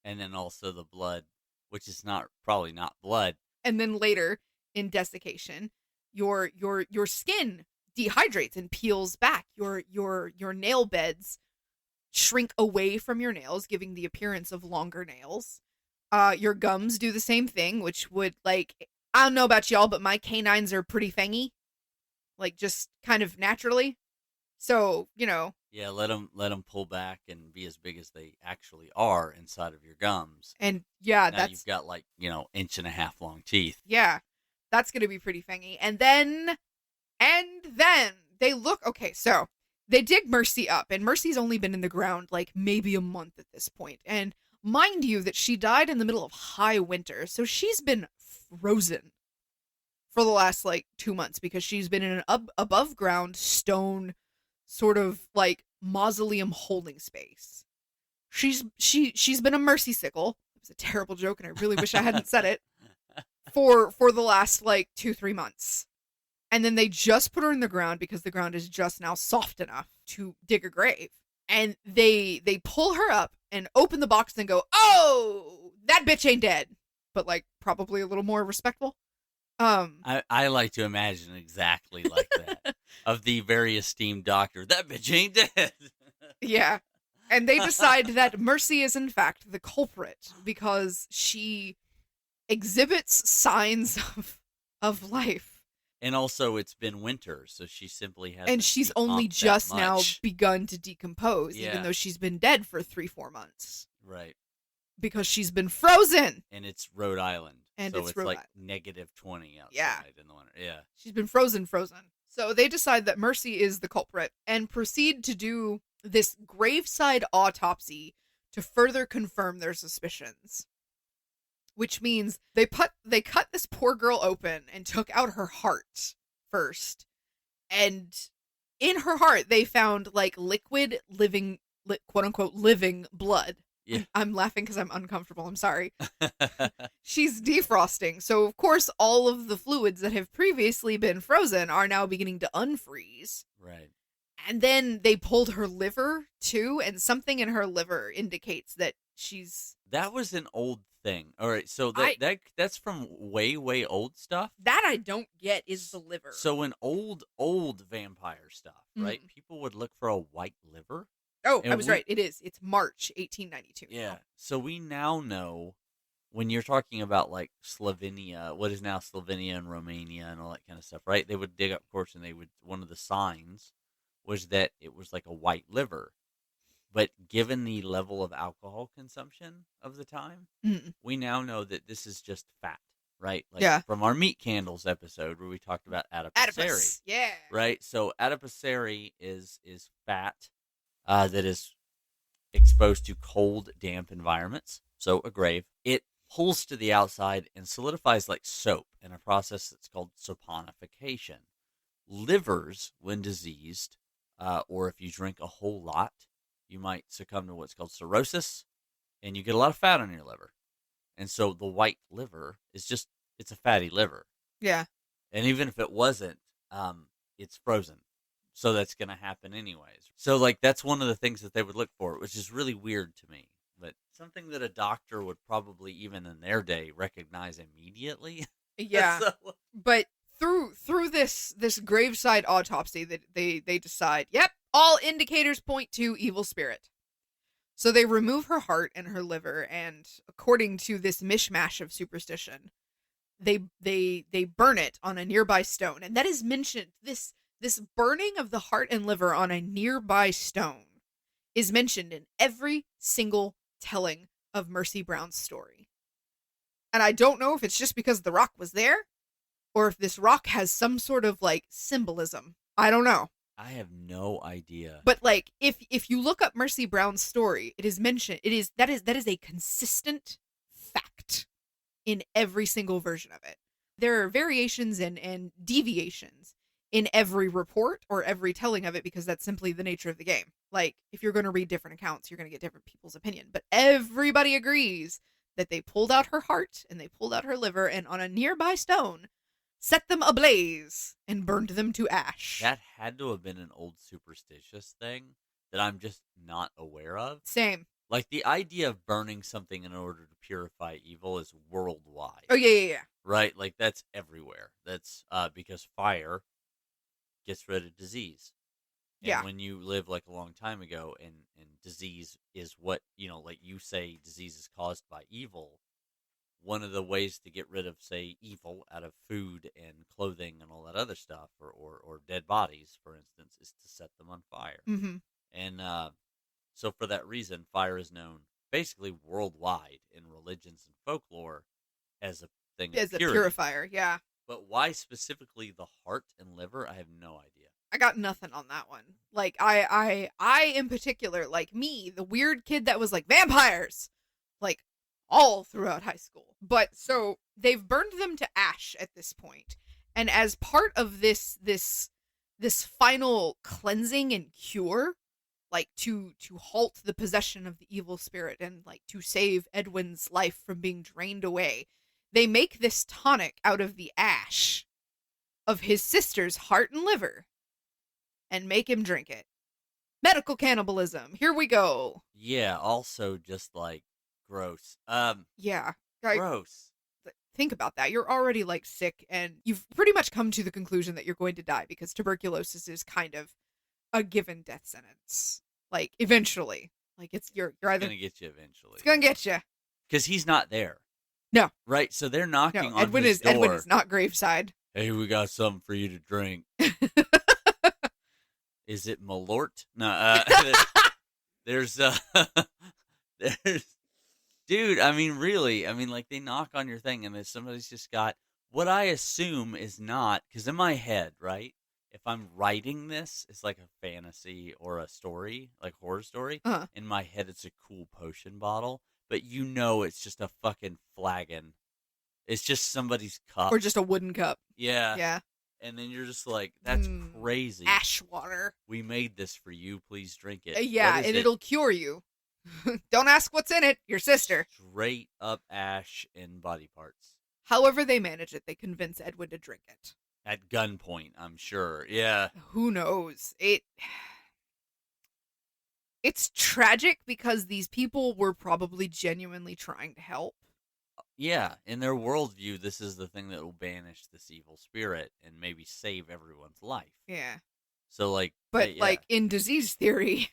And then also the blood, which is probably not blood. And then later in desiccation, your skin dehydrates and peels back. Your nail beds shrink away from your nails, giving the appearance of longer nails. Your gums do the same thing, which would, like, I don't know about y'all, but my canines are pretty fangy, like, just kind of naturally. So, Yeah, let them pull back and be as big as they actually are inside of your gums. And yeah, now you've got, like, 1.5 inch long teeth. Yeah, that's gonna be pretty fangy. And then they look, okay, so they dig Mercy up, and Mercy's only been in the ground like maybe a month at this point. And mind you that she died in the middle of high winter, so she's been frozen for the last like 2 months, because she's been in an above ground stone sort of like mausoleum holding space. she's been a mercy sickle. It was a terrible joke, and I really wish I hadn't said it. For the last like 2-3 months. And then they just put her in the ground because the ground is just now soft enough to dig a grave. And they pull her up and open the box and go, "Oh, that bitch ain't dead." But like probably a little more respectful. I like to imagine exactly like that. Of the very esteemed doctor, that bitch ain't dead. Yeah. And they decide that Mercy is in fact the culprit because she exhibits signs of life. And also, it's been winter, so she simply has. And she's only just now begun to decompose, even though she's been dead for 3-4 months. Right. Because she's been frozen. And it's Rhode Island. And so it's like Rhode -20 outside in the winter. Yeah. She's been frozen. So they decide that Mercy is the culprit and proceed to do this graveside autopsy to further confirm their suspicions. Which means they cut this poor girl open and took out her heart first. And in her heart, they found like liquid, living, quote unquote, living blood. Yeah. I'm laughing because I'm uncomfortable. I'm sorry. She's defrosting. So, of course, all of the fluids that have previously been frozen are now beginning to unfreeze. Right. And then they pulled her liver, too. And something in her liver indicates that she's... That was an old thing. All right, so that's from way old stuff. That I don't get is the liver. So in old vampire stuff, right? People would look for a white liver. Oh, I was right. It is. It's March 1892. Yeah. So we now know when you're talking about like Slovenia, what is now Slovenia and Romania and all that kind of stuff, right? They would dig up corpse and one of the signs was that it was like a white liver. But given the level of alcohol consumption of the time, we now know that this is just fat, right? Like from our meat candles episode where we talked about adipocere. Yeah. Right? So adipocere is fat that is exposed to cold, damp environments. So a grave. It pulls to the outside and solidifies like soap in a process that's called saponification. Livers, when diseased, or if you drink a whole lot, you might succumb to what's called cirrhosis, and you get a lot of fat on your liver. And so the white liver is it's a fatty liver. Yeah. And even if it wasn't, it's frozen. So that's going to happen anyways. So, like, that's one of the things that they would look for, which is really weird to me. But something that a doctor would probably, even in their day, recognize immediately. Yeah. But through this graveside autopsy, that they decide, yep, all indicators point to evil spirit. So they remove her heart and her liver, and according to this mishmash of superstition, they burn it on a nearby stone. And that is mentioned, this burning of the heart and liver on a nearby stone is mentioned in every single telling of Mercy Brown's story. And I don't know if it's just because the rock was there, or if this rock has some sort of like symbolism. I don't know. I have no idea. But like, if you look up Mercy Brown's story, it is mentioned. That is a consistent fact in every single version of it. There are variations and deviations in every report or every telling of it because that's simply the nature of the game. Like, if you're going to read different accounts, you're going to get different people's opinion. But everybody agrees that they pulled out her heart and they pulled out her liver, and on a nearby stone set them ablaze and burned them to ash. That had to have been an old superstitious thing that I'm just not aware of. Same. Like, the idea of burning something in order to purify evil is worldwide. Oh, yeah. Right? Like, that's everywhere. That's because fire gets rid of disease. And when you live like a long time ago and disease is what, like you say, disease is caused by evil. One of the ways to get rid of, say, evil out of food and clothing and all that other stuff, or dead bodies, for instance, is to set them on fire. Mm-hmm. And so for that reason, fire is known basically worldwide in religions and folklore as a thing as of a purifier, yeah. But why specifically the heart and liver, I have no idea. I got nothing on that one. Like, I in particular, like me, the weird kid that was like, vampires! Like, all throughout high school. But so they've burned them to ash at this point. And as part of this final cleansing and cure, like to halt the possession of the evil spirit and like to save Edwin's life from being drained away, they make this tonic out of the ash of his sister's heart and liver and make him drink it. Medical cannibalism. Here we go. Yeah, also just like gross. Yeah. Gross. Think about that. You're already like sick and you've pretty much come to the conclusion that you're going to die because tuberculosis is kind of a given death sentence. Like eventually. Like you're either gonna get you eventually. It's gonna get you. Because he's not there. No. Right? So they're knocking on Edwin his door. Edwin is not graveside. Hey, we got something for you to drink. Is it Malort? No, there's dude, I mean, really, I mean, like, they knock on your thing, and then somebody's just got, what I assume is not, because in my head, right, if I'm writing this, it's like a fantasy or a story, like horror story, in my head, it's a cool potion bottle, but you know it's just a fucking flagon. It's just somebody's cup. Or just a wooden cup. Yeah. Yeah. And then you're just like, that's crazy. Ash water. We made this for you. Please drink it. Yeah, and it'll cure you. Don't ask what's in it. Your sister. Straight up ash and body parts. However they manage it, they convince Edwin to drink it. At gunpoint, I'm sure. Yeah. Who knows? It's tragic because these people were probably genuinely trying to help. Yeah, in their worldview, this is the thing that will banish this evil spirit and maybe save everyone's life. Yeah. So, like... But, yeah. like, in disease theory...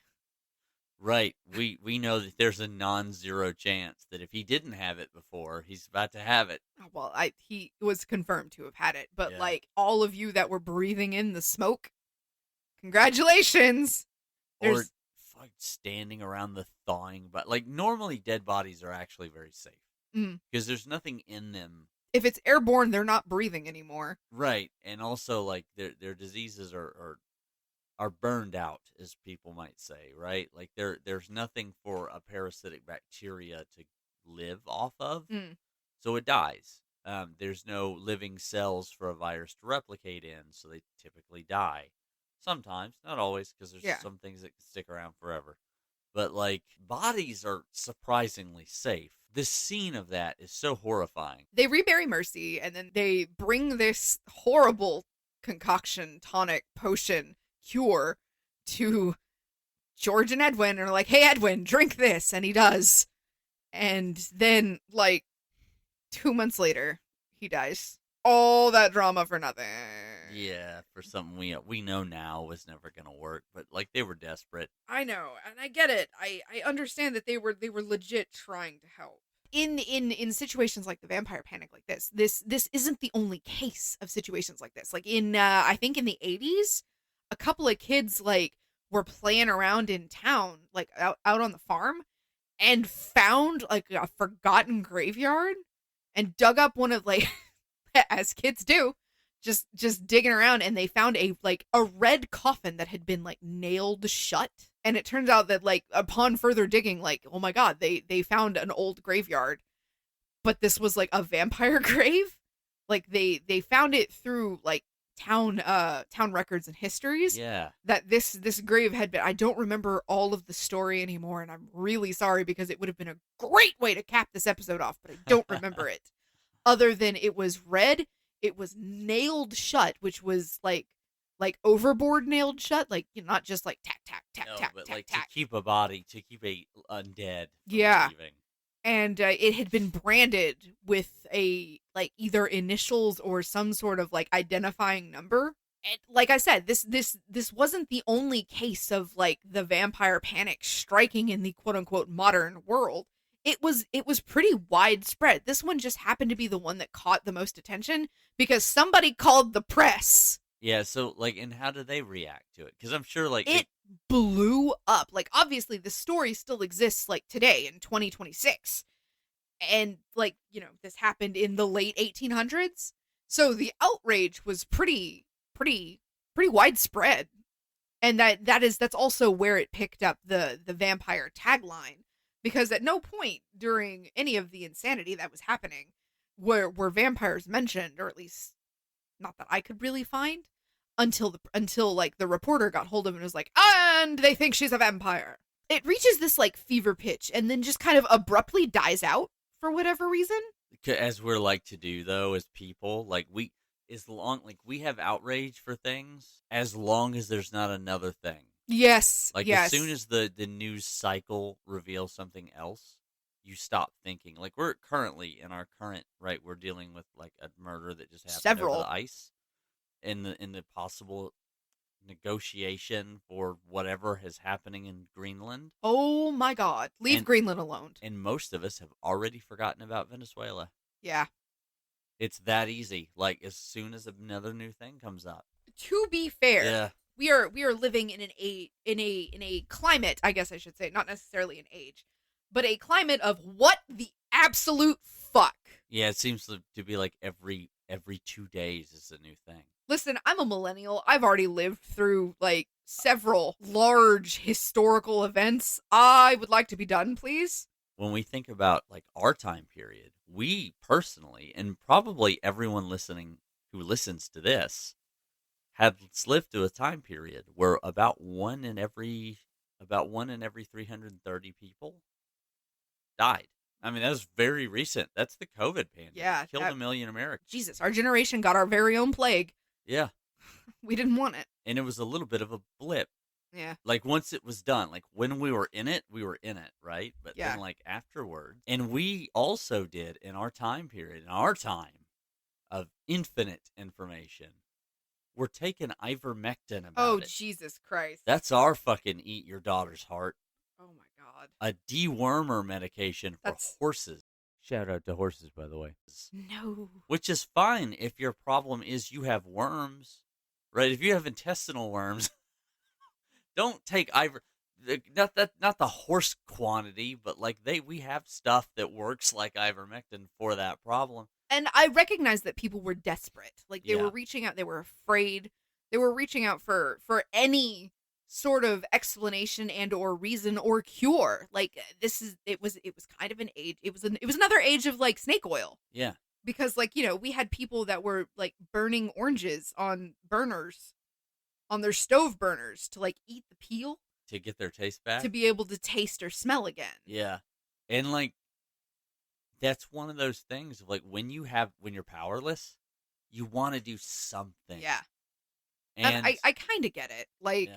Right. We know that there's a non-zero chance that if he didn't have it before, he's about to have it. Well, he was confirmed to have had it. But, like, all of you that were breathing in the smoke, congratulations! Or standing around the thawing... But, like, normally dead bodies are actually very safe. Because there's nothing in them. If it's airborne, they're not breathing anymore. Right, and also like their diseases are burned out, as people might say. Right, like there's nothing for a parasitic bacteria to live off of, so it dies. There's no living cells for a virus to replicate in, so they typically die. Sometimes, not always, because there's some things that can stick around forever. But like bodies are surprisingly safe. This scene of that is so horrifying. They rebury Mercy, and then they bring this horrible concoction, tonic, potion, cure to George and Edwin, and are like, hey, Edwin, drink this, and he does. And then, like, 2 months later, he dies. All that drama for nothing. Yeah, for something we know now was never going to work, but, like, they were desperate. I know, and I get it. I understand that they were legit trying to help. In situations like the vampire panic like this isn't the only case of situations like this. Like in I think in the 80s, a couple of kids like were playing around in town, like out on the farm, and found like a forgotten graveyard and dug up one of like as kids do, just digging around, and they found a red coffin that had been like nailed shut. And it turns out that, like, upon further digging, like, oh my god, they found an old graveyard, but this was like a vampire grave. Like they found it through like town records and histories. Yeah. That this grave had been. I don't remember all of the story anymore, and I'm really sorry because it would have been a great way to cap this episode off, but I don't remember it. Other than it was red, it was nailed shut, which was like overboard nailed shut, like, you know, not just like tack tack tack no, tack but tack like tack. To keep a body, to keep a undead from leaving. And it had been branded with a like either initials or some sort of like identifying number. And like I said, this wasn't the only case of like the vampire panic striking in the quote unquote modern world. It was pretty widespread. This one just happened to be the one that caught the most attention because somebody called the press. Yeah, so, like, and how do they react to it? Because I'm sure, like... It blew up. Like, obviously, the story still exists, like, today in 2026. And, like, you know, this happened in the late 1800s. So the outrage was pretty widespread. And that's also where it picked up the vampire tagline. Because at no point during any of the insanity that was happening were vampires mentioned, or at least not that I could really find. until like the reporter got hold of it and was like, and they think she's a vampire. It reaches this like fever pitch and then just kind of abruptly dies out for whatever reason. As we're like to do though, as people, like we have outrage for things as long as there's not another thing. Yes. Like yes. as soon as the news cycle reveals something else, you stop thinking. Like we're currently in our current right, we're dealing with like a murder that just happened over the ice, in the possible negotiation for whatever is happening in Greenland. Oh my God. Leave Greenland alone. And most of us have already forgotten about Venezuela. Yeah. It's that easy. Like as soon as another new thing comes up. To be fair, yeah. we are living in a climate, I guess I should say, not necessarily an age, but a climate of what the absolute fuck. Yeah, it seems to be like every 2 days is a new thing. Listen, I'm a millennial. I've already lived through like several large historical events. I would like to be done, please. When we think about like our time period, we personally, and probably everyone listening who listens to this, have lived through a time period where about one in every 330 people died. I mean, that was very recent. That's the COVID pandemic. Yeah. It killed 1 million Americans. Jesus, our generation got our very own plague. Yeah. We didn't want it. And it was a little bit of a blip. Yeah. Like once it was done, like when we were in it, right? But then like afterwards. And we also did in our time period, in our time of infinite information, we're taking ivermectin about it. Oh, Jesus Christ. That's our fucking eat your daughter's heart. Oh my God. A dewormer medication for horses. Shout out to horses, by the way. No. Which is fine if your problem is you have worms, right? If you have intestinal worms, don't take not the horse quantity, but like we have stuff that works like ivermectin for that problem. And I recognize that people were desperate. Like they were reaching out, they were afraid. They were reaching out for any sort of explanation and or reason or cure. Like it was kind of an age. It was another age of like snake oil. Yeah. Because like, we had people that were like burning oranges on burners, on their stove burners to like eat the peel. To get their taste back. To be able to taste or smell again. Yeah. And like, that's one of those things of like when you're powerless, you want to do something. Yeah. And I kind of get it. Like,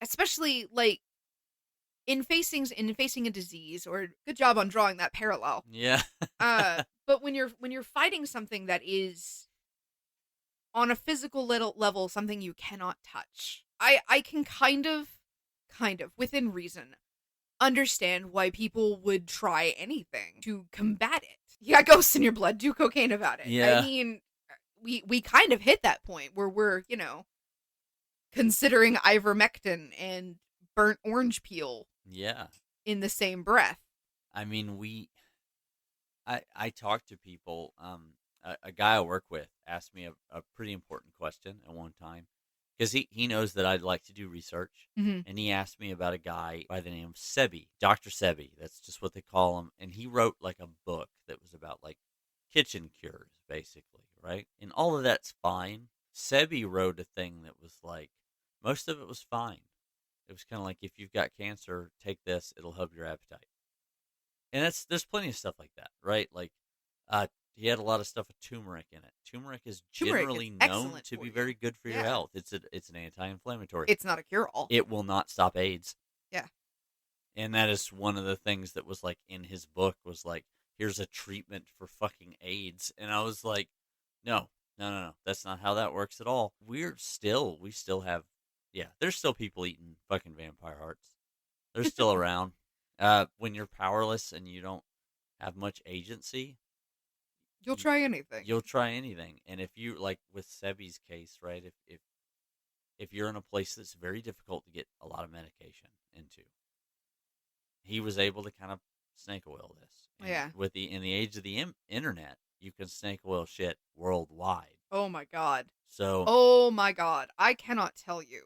especially like in facing a disease, or good job on drawing that parallel. Yeah. But when you're fighting something that is on a physical level, something you cannot touch, I can kind of within reason understand why people would try anything to combat it. You got ghosts in your blood, do cocaine about it. Yeah. I mean, we kind of hit that point where we're, considering ivermectin and burnt orange peel. Yeah. In the same breath. I mean, I talk to people. A guy I work with asked me a pretty important question at one time, because he knows that I'd like to do research. Mm-hmm. And he asked me about a guy by the name of Sebi, Dr. Sebi. That's just what they call him. And he wrote like a book that was about like kitchen cures, basically, right? And all of that's fine. Sebi wrote a thing that was like, most of it was fine. It was kind of like, if you've got cancer, take this, it'll help your appetite. And there's plenty of stuff like that, right? Like, he had a lot of stuff with turmeric in it. Turmeric is generally known to be very good for your health. It's an anti-inflammatory. It's not a cure-all. It will not stop AIDS. Yeah. And that is one of the things that was like in his book, was like, here's a treatment for fucking AIDS. And I was like, no. That's not how that works at all. We still have, there's still people eating fucking vampire hearts. They're still around. When you're powerless and you don't have much agency, you'll try anything. You'll try anything. And if you, like with Sebi's case, right, if you're in a place that's very difficult to get a lot of medication into, he was able to kind of snake oil this. And in the age of the internet, you can snake oil shit worldwide. Oh my God. So. Oh my God. I cannot tell you,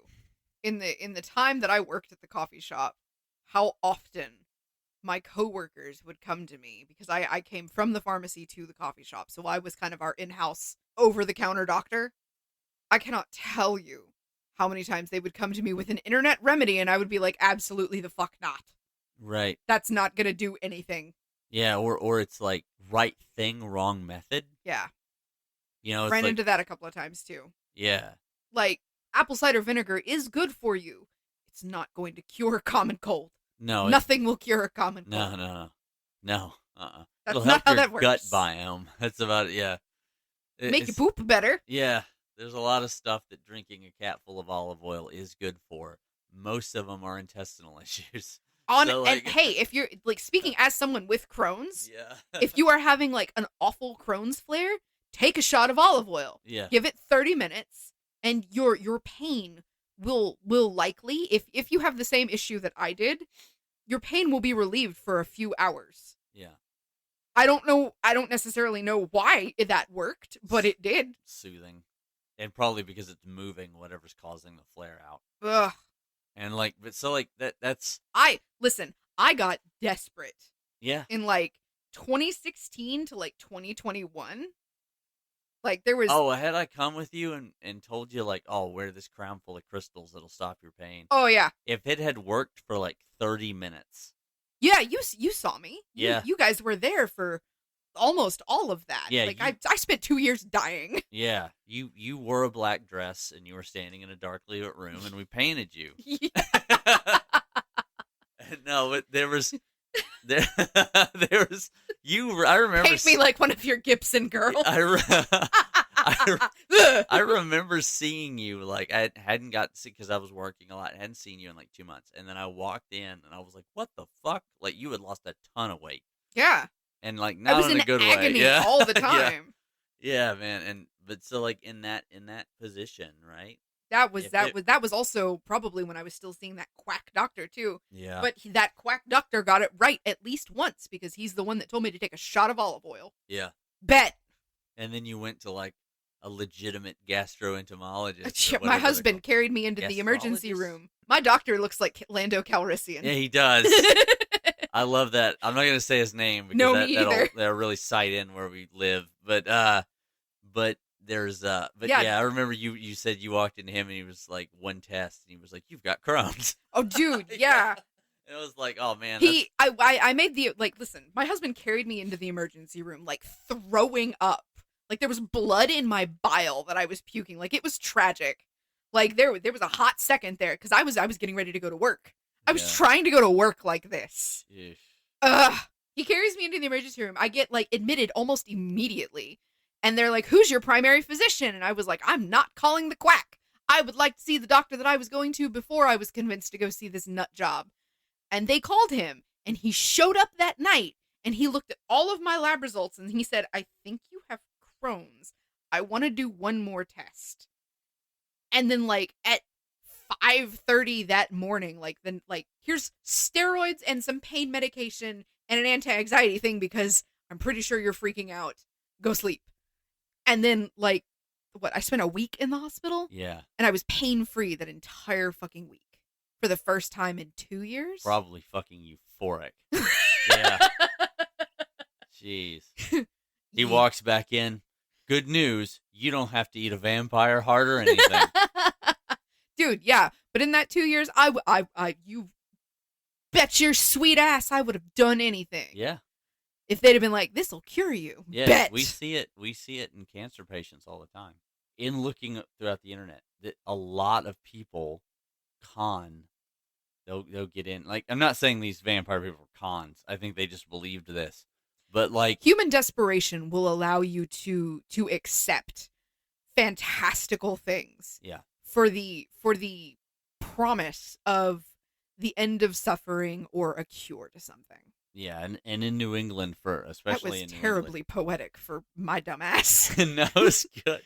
in the time that I worked at the coffee shop, how often my coworkers would come to me, because I came from the pharmacy to the coffee shop. So I was kind of our in-house over-the-counter doctor. I cannot tell you how many times they would come to me with an internet remedy and I would be like, absolutely the fuck not. Right. That's not going to do anything. Yeah, or it's like right thing, wrong method. Yeah. You know, it's Ran like, into that a couple of times too. yeah. Like, apple cider vinegar is good for you. It's not going to cure a common cold. No. Nothing will cure a common cold. No. That's It'll not help how your that works. gut biome. That's about it, yeah. Make you poop better. Yeah. There's a lot of stuff that drinking a cat full of olive oil is good for. Most of them are intestinal issues. So, like, And hey, if you're like speaking as someone with Crohn's, yeah. if you are having like an awful Crohn's flare, take a shot of olive oil. Yeah. Give it 30 minutes and your pain will likely, if you have the same issue that I did, your pain will be relieved for a few hours. Yeah. I don't necessarily know why that worked, but it did. Soothing. And probably because it's moving whatever's causing the flare out. Ugh. And like, but so like that's I got desperate. Yeah. In like 2016 to like 2021. Like there was had I come with you and told you like, oh, wear this crown full of crystals, it'll stop your pain. Oh yeah. If it had worked for like 30 minutes. Yeah, you saw me. Yeah. You guys were there for almost all of that. Yeah, like I spent 2 years dying. Yeah, you wore a black dress and you were standing in a darkly lit room and we painted you. No, but there was you. I remember. Paint me like one of your Gibson girls. I remember seeing you like I hadn't got to see because I was working a lot. I hadn't seen you in like 2 months, and then I walked in and I was like, "What the fuck?" Like you had lost a ton of weight. Yeah. And like I not was in a good way. Yeah. all the time. Yeah, man. But so like in that position, right? That was also probably when I was still seeing that quack doctor too. Yeah. But that quack doctor got it right at least once because he's the one that told me to take a shot of olive oil. Yeah. Bet. And then you went to like a legitimate gastroentomologist. My husband carried me into the emergency room. My doctor looks like Lando Calrissian. Yeah, he does. I love that. I'm not gonna say his name because that'll really sight in where we live. But there's yeah, I remember you said you walked into him and he was like one test and he was like, "You've got Crohn's." Oh, dude, yeah. And it was like, oh man. I made the listen. My husband carried me into the emergency room like throwing up. Like there was blood in my bile that I was puking. Like it was tragic. Like there was a hot second there because I was getting ready to go to work. I was trying to go to work like this. Ugh. He carries me into the emergency room. I get like admitted almost immediately. And they're like, "Who's your primary physician?" And I was like, "I'm not calling the quack. I would like to see the doctor that I was going to before I was convinced to go see this nut job." And they called him and he showed up that night and he looked at all of my lab results and he said, "I think you have Crohn's. I want to do one more test." And then like at 5:30 that morning, here's steroids and some pain medication and an anti-anxiety thing because I'm pretty sure you're freaking out. Go sleep. And then I spent a week in the hospital. Yeah. And I was pain-free that entire fucking week for the first time in 2 years. Probably fucking euphoric. Yeah. Jeez. He walks back in. Good news. You don't have to eat a vampire heart or anything. Dude, yeah. But in that 2 years, you bet your sweet ass I would have done anything. Yeah. If they'd have been like, "This will cure you." Yeah, bet. we see it in cancer patients all the time. In looking throughout the internet, that a lot of people they'll get in. Like, I'm not saying these vampire people are cons. I think they just believed this. But like human desperation will allow you to accept fantastical things. Yeah. For the promise of the end of suffering or a cure to something. Yeah, and in New England especially in New terribly poetic for my dumb ass. No, it's good.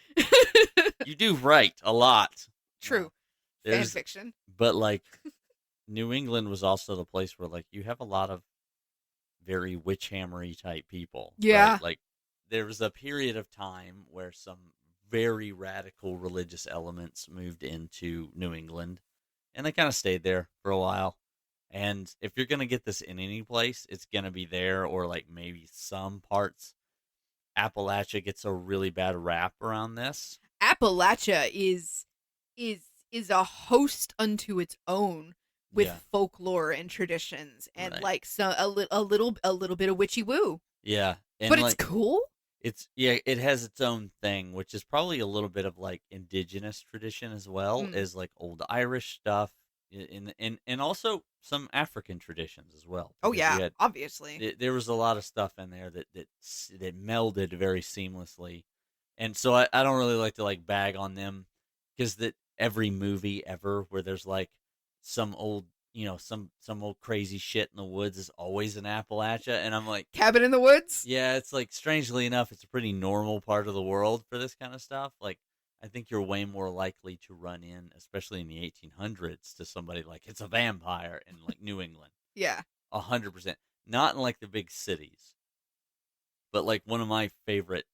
You do write a lot. True. Fan fiction. But like New England was also the place where like you have a lot of very witch hammery type people. Yeah. Right? Like there was a period of time where some very radical religious elements moved into New England and they kind of stayed there for a while. And if you're going to get this in any place, it's going to be there or like maybe some parts. Appalachia gets a really bad rap around this. Appalachia is a host unto its own with folklore and traditions and like a little bit of witchy woo. Yeah. And but it's cool. It has its own thing, which is probably a little bit of like indigenous tradition as well as like old Irish stuff, and also some African traditions as well. Oh yeah, obviously. There was a lot of stuff in there that melded very seamlessly, and so I don't really like to like bag on them because that every movie ever where there's like some old some old crazy shit in the woods is always in Appalachia, and I'm like, Cabin in the Woods? Yeah, it's like, strangely enough, it's a pretty normal part of the world for this kind of stuff. Like, I think you're way more likely to run in, especially in the 1800s, to somebody like, it's a vampire in like New England. Yeah. 100%. Not in like the big cities. But like one of my favorite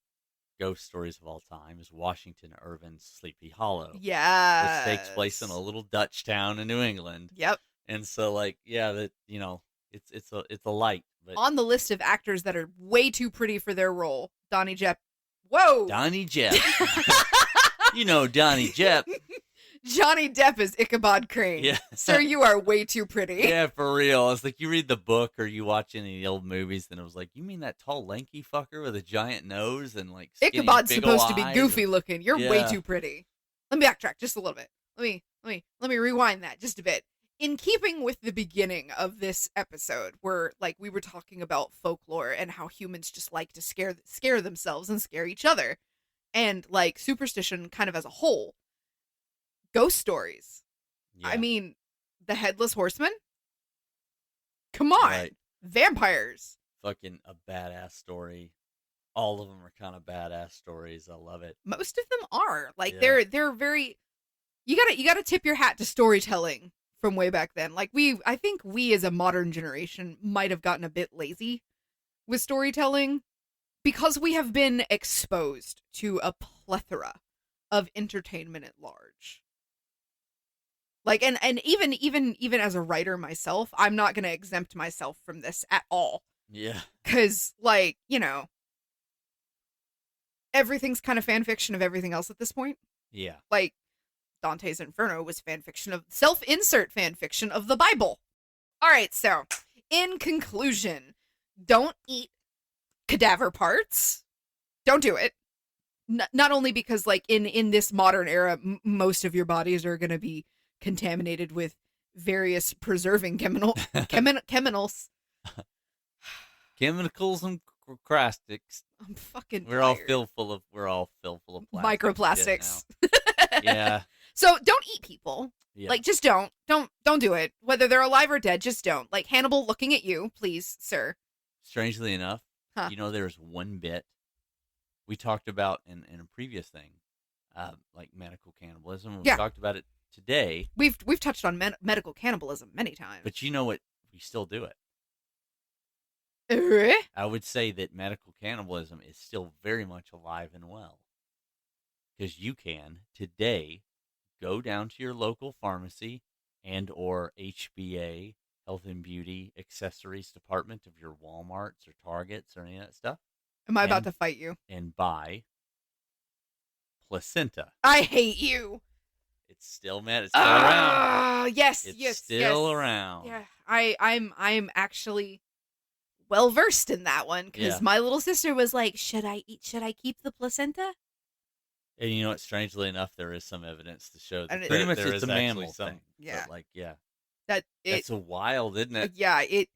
ghost stories of all time is Washington Irving's Sleepy Hollow. Yeah. Which takes place in a little Dutch town in New England. Yep. And so, like, yeah, that it's a light. But on the list of actors that are way too pretty for their role, Donnie Jepp. Whoa, Donnie Jepp. Donnie Jepp. Johnny Depp is Ichabod Crane. Yeah. Sir, you are way too pretty. Yeah, for real. It's like you read the book or you watch any of the old movies, and it was like, you mean that tall, lanky fucker with a giant nose and like skinny, Ichabod's big supposed old to be eyes goofy looking. You're way Yeah. too pretty. Let me backtrack just a little bit. Let me rewind that just a bit. In keeping with the beginning of this episode, where like we were talking about folklore and how humans just like to scare themselves and scare each other, and like superstition kind of as a whole, ghost stories. Yeah. I mean, the Headless Horseman. Come on, Right. Vampires. Fucking a badass story. All of them are kind of badass stories. I love it. Most of them are like Yeah. they're very. You gotta tip your hat to storytelling from way back then. Like I think we as a modern generation might have gotten a bit lazy with storytelling because we have been exposed to a plethora of entertainment at large. Like and even as a writer myself, I'm not going to exempt myself from this at all. Yeah. Cuz like, everything's kind of fan fiction of everything else at this point. Yeah. Like Dante's Inferno was self-insert fan fiction of the Bible. All right, so in conclusion, don't eat cadaver parts. Don't do it. Not only because, like, in this modern era, most of your bodies are going to be contaminated with various preserving chemicals. Chemicals and crastics. I'm fucking We're all tired. filled full of plastic Microplastics. shit now. Yeah. So don't eat people. Yeah. Like, just don't do it. Whether they're alive or dead, just don't. Like, Hannibal looking at you, please, sir. Strangely enough, Huh. there's one bit we talked about in a previous thing, like medical cannibalism. We Yeah. talked about it today. We've touched on medical cannibalism many times. But you know what? We still do it. Eh? I would say that medical cannibalism is still very much alive and well. Because you can, today, go down to your local pharmacy and or HBA, Health and Beauty Accessories department of your Walmarts or Targets or any of that stuff. Am I about to fight you? And buy placenta. I hate you. It's still it's still around. Yes, It's still yes. around. Yeah, I'm actually well versed in that one because Yeah. my little sister was like, "Should I keep the placenta?" And you know what? Strangely enough, there is some evidence to show that And pretty it- much there it's is a mammal actually some- thing. yeah. But yeah. That That's a wild, isn't it? Yeah, it.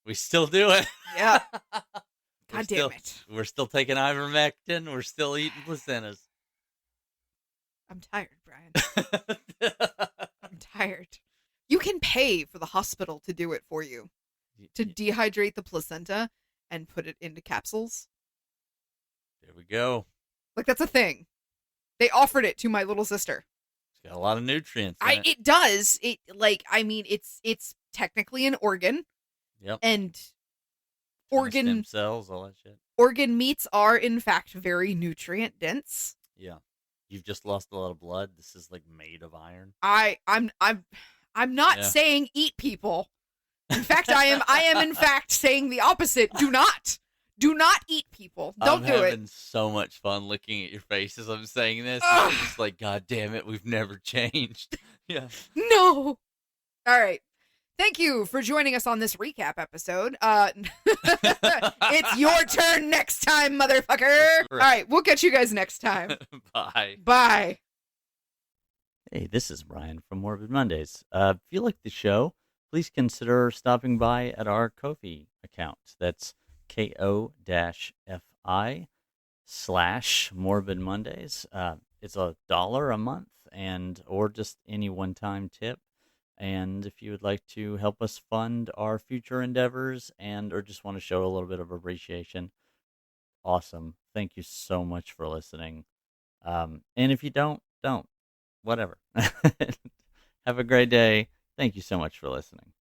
We still do it. Yeah. We're God still- damn it! We're still taking ivermectin. We're still eating placentas. I'm tired, Brian. I'm tired. You can pay for the hospital to do it for you, to dehydrate the placenta and put it into capsules. There we go. Like, that's a thing. They offered it to my little sister. It's got a lot of nutrients in it. It does. It's technically an organ. Yep. And Stem cells, all that shit. organ meats are in fact very nutrient dense. Yeah. You've just lost a lot of blood. This is like made of iron. I'm not Yeah. saying eat people. In fact, I am in fact saying the opposite. Do Do not eat people. Don't do I'm it. having so much fun looking at your face as I'm saying this. Ugh. It's just like, God damn it, we've never changed. Yeah. No. All right. Thank you for joining us on this recap episode. It's your turn next time, motherfucker. All right, we'll catch you guys next time. Bye. Bye. Hey, this is Brian from Morbid Mondays. If you like the show, please consider stopping by at our Ko-fi account. That's ko-fi/Morbid Mondays. It's $1 a month, or just any one-time tip. And if you would like to help us fund our future endeavors or just want to show a little bit of appreciation, awesome. Thank you so much for listening. And if you don't. Whatever. Have a great day. Thank you so much for listening.